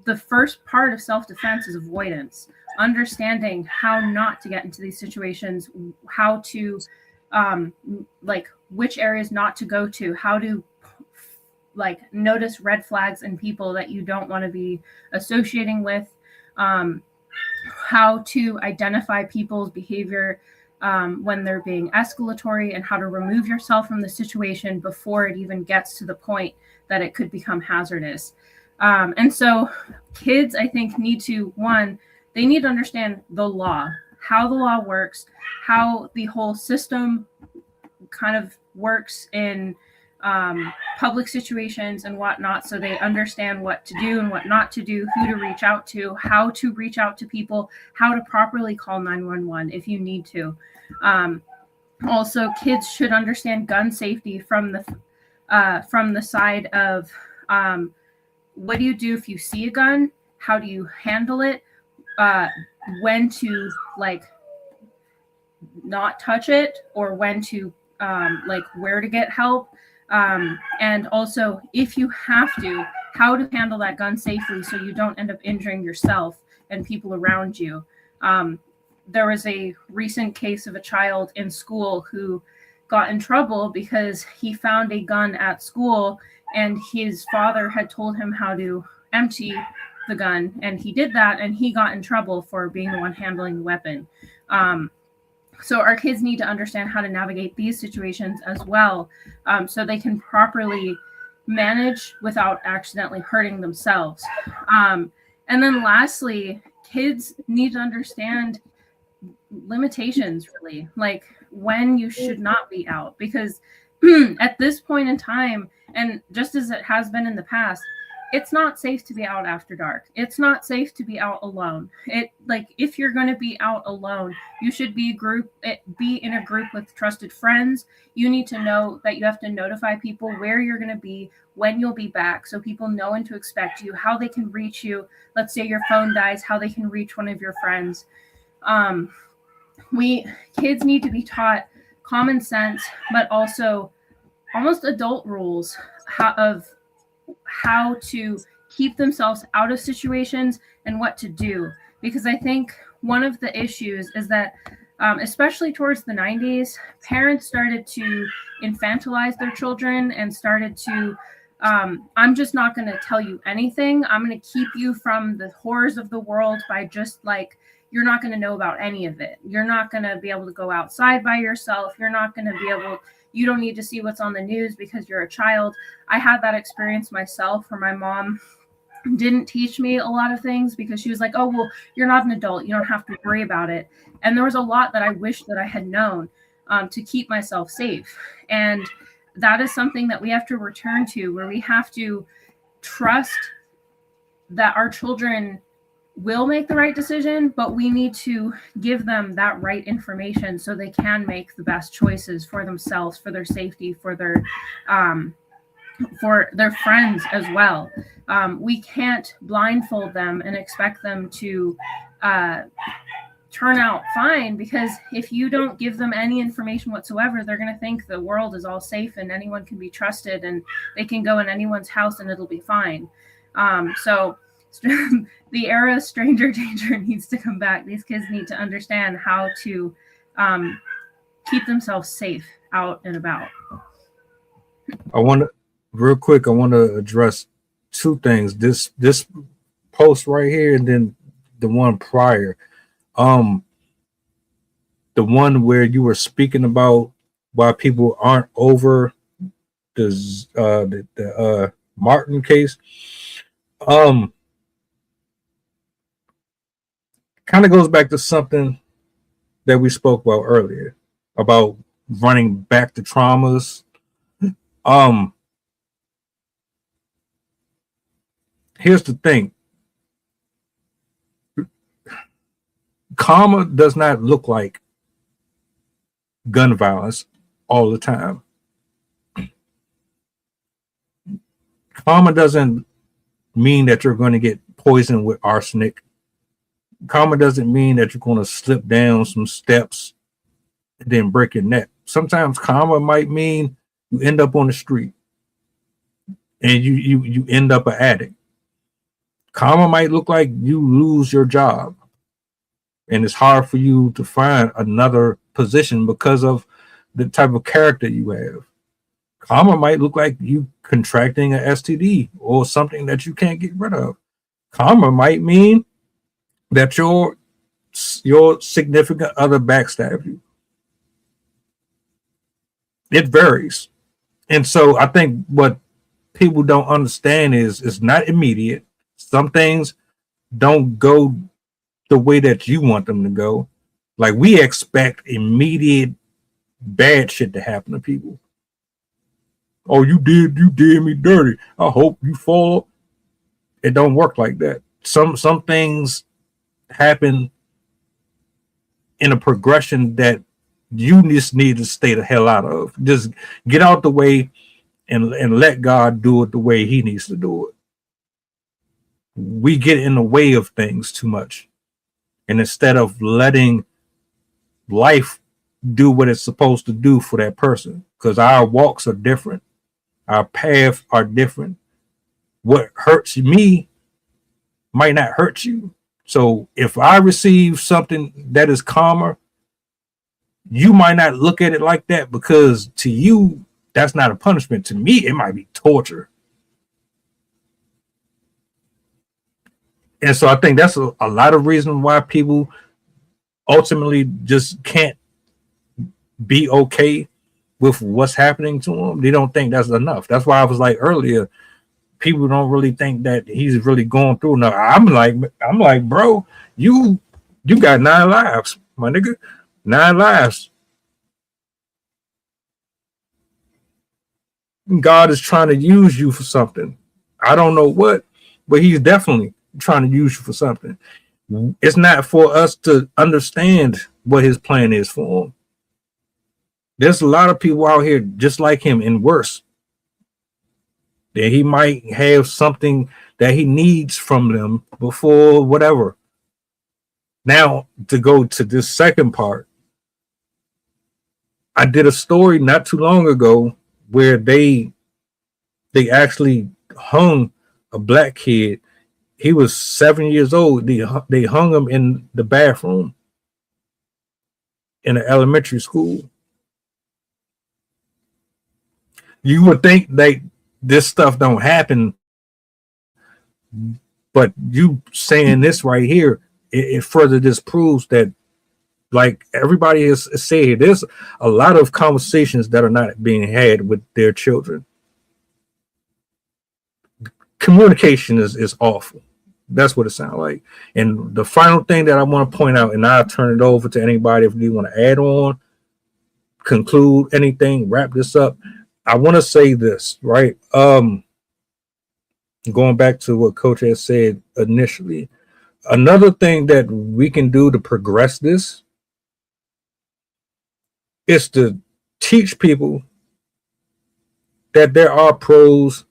S10: the first part of self-defense is avoidance, understanding how not to get into these situations, how to like which areas not to go to, how to like notice red flags in people that you don't want to be associating with, how to identify people's behavior when they're being escalatory, and how to remove yourself from the situation before it even gets to the point that it could become hazardous. And so kids, I think, need to understand the law, how the law works, how the whole system kind of works in public situations and whatnot, so they understand what to do and what not to do, who to reach out to, how to reach out to people, how to properly call 911 if you need to. Also, kids should understand gun safety from the side of what do you do if you see a gun? How do you handle it? When to like not touch it, or when to like where to get help. And also, if you have to, how to handle that gun safely so you don't end up injuring yourself and people around you. There was a recent case of a child in school who got in trouble because he found a gun at school, and his father had told him how to empty the gun, and he did that, and he got in trouble for being the one handling the weapon. So our kids need to understand how to navigate these situations as well, so they can properly manage without accidentally hurting themselves. And then lastly, kids need to understand limitations, really, like when you should not be out, because at this point in time, and just as it has been in the past, it's not safe to be out after dark. It's not safe to be out alone. If you're going to be out alone, you should be in a group with trusted friends. You need to know that you have to notify people where you're going to be, when you'll be back, so people know when to expect you, how they can reach you. Let's say your phone dies, how they can reach one of your friends. Kids need to be taught common sense, but also almost adult rules of how to keep themselves out of situations and what to do. Because I think one of the issues is that especially towards the 90s, parents started to infantilize their children and started to, I'm just not going to tell you anything. I'm going to keep you from the horrors of the world by just like, you're not going to know about any of it. You're not going to be able to go outside by yourself. You're not going to be able, you don't need to see what's on the news because you're a child. I had that experience myself where my mom didn't teach me a lot of things because she was like, oh, well, you're not an adult. You don't have to worry about it. And there was a lot that I wish that I had known to keep myself safe. And that is something that we have to return to, where we have to trust that our children will make the right decision, but we need to give them that right information so they can make the best choices for themselves, for their safety, for their friends as well. We can't blindfold them and expect them to turn out fine, because if you don't give them any information whatsoever, they're going to think the world is all safe and anyone can be trusted and they can go in anyone's house and it'll be fine. So the era of stranger danger needs to come back. These kids need to understand how to keep themselves safe out and about.
S6: I want to address two things. This post right here, and then the one prior. The one where you were speaking about why people aren't over the Martin case. Kind of goes back to something that we spoke about earlier about running back to traumas. Here's the thing. Karma does not look like gun violence all the time. Karma doesn't mean that you're going to get poisoned with arsenic. Karma doesn't mean that you're going to slip down some steps and then break your neck. Sometimes karma might mean you end up on the street and you end up an addict. Karma might look like you lose your job and it's hard for you to find another position because of the type of character you have. Karma might look like you contracting an STD or something that you can't get rid of. Karma might mean that your significant other backstab you. It varies. And so I think what people don't understand is it's not immediate. Some things don't go the way that you want them to go. Like we expect immediate bad shit to happen to people. Oh, you did me dirty. I hope you fall. It don't work like that. Some things happen in a progression that you just need to stay the hell out of. Just get out the way and let God do it the way he needs to do it. We get in the way of things too much. And instead of letting life do what it's supposed to do for that person, because our walks are different. Our paths are different. What hurts me might not hurt you. So if I receive something that is karma, you might not look at it like that, because to you, that's not a punishment. To me, it might be torture. And so I think that's a lot of reasons why people ultimately just can't be okay with what's happening to them. They don't think that's enough. That's why I was like earlier, people don't really think that he's really going through enough. I'm like, bro, you got 9 lives, my nigga. 9 lives. God is trying to use you for something. I don't know what, but he's definitely trying to use you for something. It's not for us to understand what his plan is for him. There's a lot of people out here just like him and worse. That he might have something that he needs from them before whatever. Now, to go to this second part, I did a story not too long ago where they actually hung a black kid. He was 7 years old. They hung him in the bathroom. in an elementary school. You would think that this stuff don't happen, but you saying this right here, it further disproves that, like everybody is saying, there's a lot of conversations that are not being had with their children. Communication is awful. That's what it sounds like. And the final thing that I want to point out, and I'll turn it over to anybody if you want to add on, conclude anything, wrap this up. I want to say this, right? Going back to what Coach has said initially, another thing that we can do to progress this is to teach people that there are pros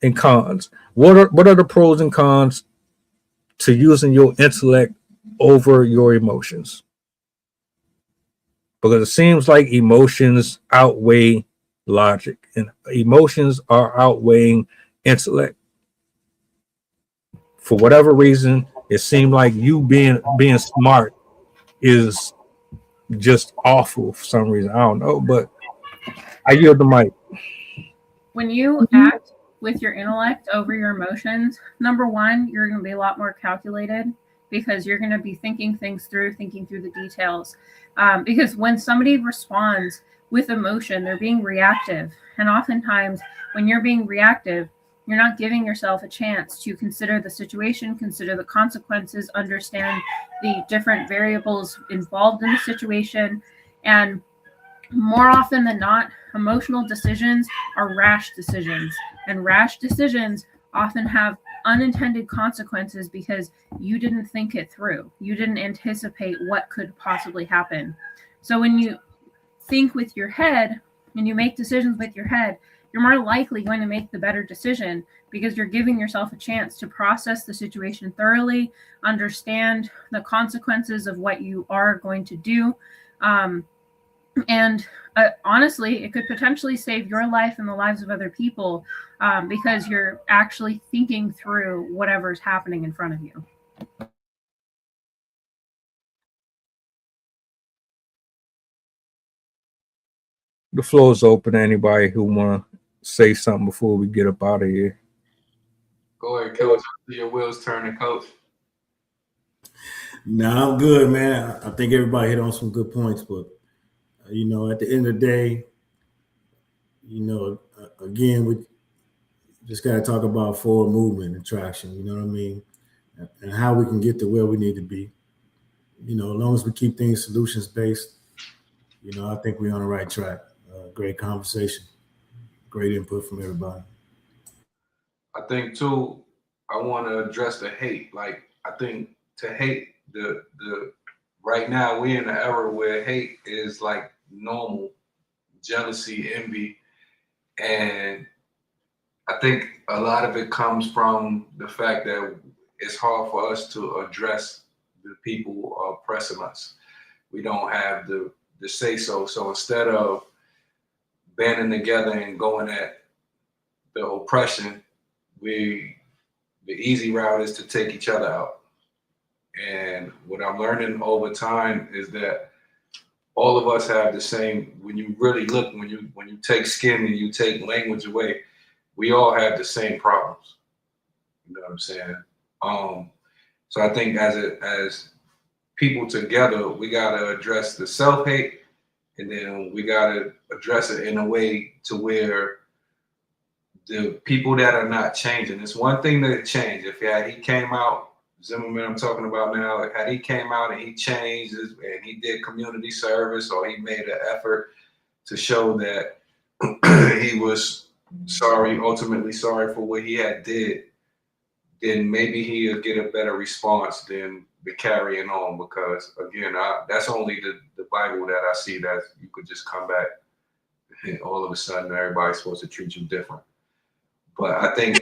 S6: and cons. What are the pros and cons to using your intellect over your emotions? Because it seems like emotions outweigh logic, and emotions are outweighing intellect. For whatever reason, it seemed like you being smart is just awful for some reason. I don't know, but I yield the mic.
S10: When you act with your intellect over your emotions, number one, you're going to be a lot more calculated because you're going to be thinking things through, thinking through the details. Because when somebody responds with emotion, they're being reactive. And oftentimes, when you're being reactive, you're not giving yourself a chance to consider the situation, consider the consequences, understand the different variables involved in the situation. And more often than not, emotional decisions are rash decisions. And rash decisions often have unintended consequences because you didn't think it through. You didn't anticipate what could possibly happen. So when you think with your head and you make decisions with your head, you're more likely going to make the better decision because you're giving yourself a chance to process the situation thoroughly, understand the consequences of what you are going to do. And honestly, it could potentially save your life and the lives of other people because you're actually thinking through whatever's happening in front of you.
S6: The floor is open to anybody who want to say something before we get up out of here.
S8: Go ahead, Coach. Your wheels turning, Coach.
S7: No, I'm good, man. I think everybody hit on some good points, but you know, at the end of the day, you know, again, we just got to talk about forward movement and traction. You know what I mean, and how we can get to where we need to be. You know, as long as we keep things solutions based, you know, I think we're on the right track. Great conversation, great input from everybody.
S8: I think too, I want to address the hate. Like, I think to hate the right now we're in an era where hate is like normal, jealousy, envy, and I think a lot of it comes from the fact that it's hard for us to address the people who are oppressing us. We don't have the say so. So instead of banding together and going at the oppression, the easy route is to take each other out. And what I'm learning over time is that all of us have the same. When you really look, when you take skin and you take language away, we all have the same problems. You know what I'm saying? So I think as people together, we gotta address the self-hate, and then we gotta address it in a way to where the people that are not changing. It's one thing that changed. If he came out, Zimmerman I'm talking about now, had he came out and he changed and he did community service, or he made an effort to show that he was sorry, ultimately sorry for what he had did, then maybe he'll get a better response than the carrying on. Because again, that's only the Bible that I see, that you could just come back and all of a sudden everybody's supposed to treat you different. But I think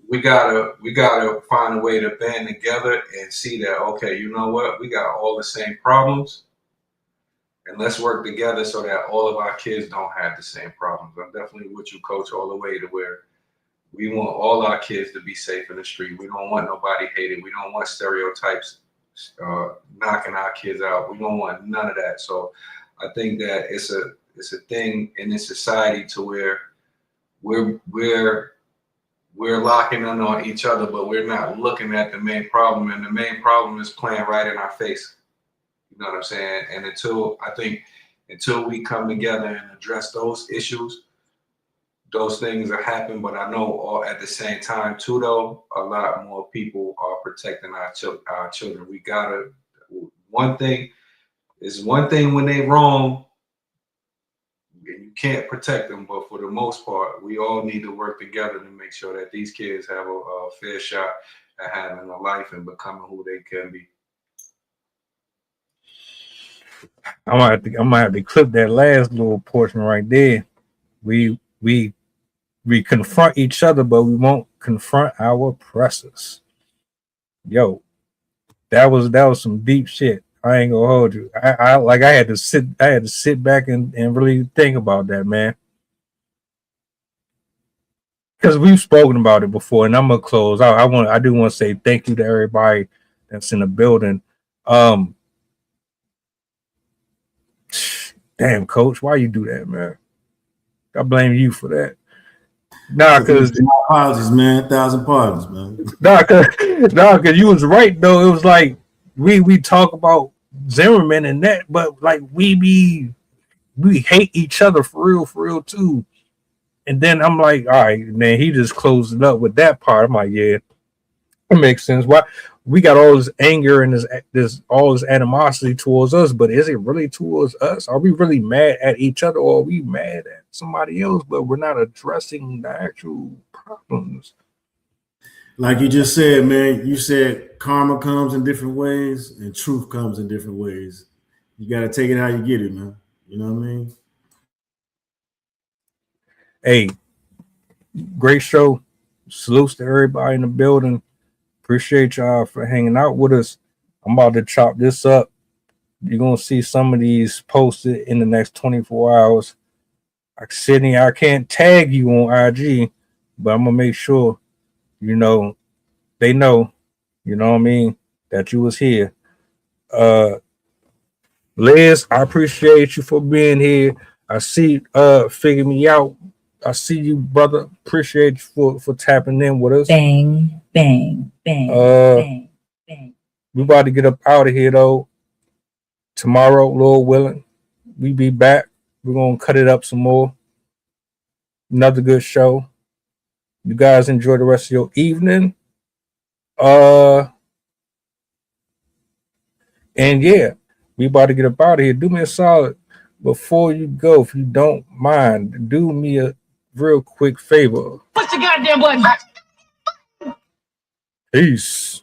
S8: we gotta find a way to band together and see that, okay, you know what, we got all the same problems, and let's work together so that all of our kids don't have the same problems. I'm definitely with you, Coach, all the way to where we want all our kids to be safe in the street. We don't want nobody hated. We don't want stereotypes knocking our kids out. We don't want none of that. So I think that it's a thing in this society to where we're locking in on each other, but we're not looking at the main problem, and the main problem is playing right in our face. You know what I'm saying? And until we come together and address those issues, those things are happening. But I know all at the same time too, though, a lot more people are protecting our children. We gotta. One thing when they wrong, you can't protect them. But for the most part, we all need to work together to make sure that these kids have a fair shot at having a life and becoming who they can be.
S6: I might have to clip that last little portion right there. We confront each other, but we won't confront our oppressors. Yo, that was some deep shit. I ain't gonna hold you. I had to sit back and really think about that, man. Because we've spoken about it before, and I'm gonna close out. I do want to say thank you to everybody that's in the building. Damn, coach, why you do that, man? I blame you for that. Nah, because
S7: apologies, man. 1,000 pardons, man.
S6: Nah, cause you was right though. It was like we talk about Zimmerman and that, but like we hate each other for real too. And then I'm like, all right, man, he just closed it up with that part. I'm like, yeah, it makes sense. Why we got all this anger and this all this animosity towards us, but is it really towards us? Are we really mad at each other, or are we mad at somebody else, but we're not addressing the actual problems?
S7: Like you just said, man, you said karma comes in different ways and truth comes in different ways. You got to take it how you get it, man. You know what I mean?
S6: Hey, great show. Salutes to everybody in the building. Appreciate y'all for hanging out with us. I'm about to chop this up. You're going to see some of these posted in the next 24 hours. Sydney, I can't tag you on IG, but I'm going to make sure, they know, you know what I mean, that you was here. Liz, I appreciate you for being here. I see, figure me out. I see you, brother. Appreciate you for tapping in with us.
S11: Bang, bang, bang, bang, bang.
S6: We about to get up out of here, though. Tomorrow, Lord willing, we be back. We're going to cut it up some more. Another good show. You guys enjoy the rest of your evening. And yeah, we about to get up out of here. Do me a solid. Before you go, if you don't mind, do me a real quick favor.
S11: Push the goddamn button.
S6: Peace.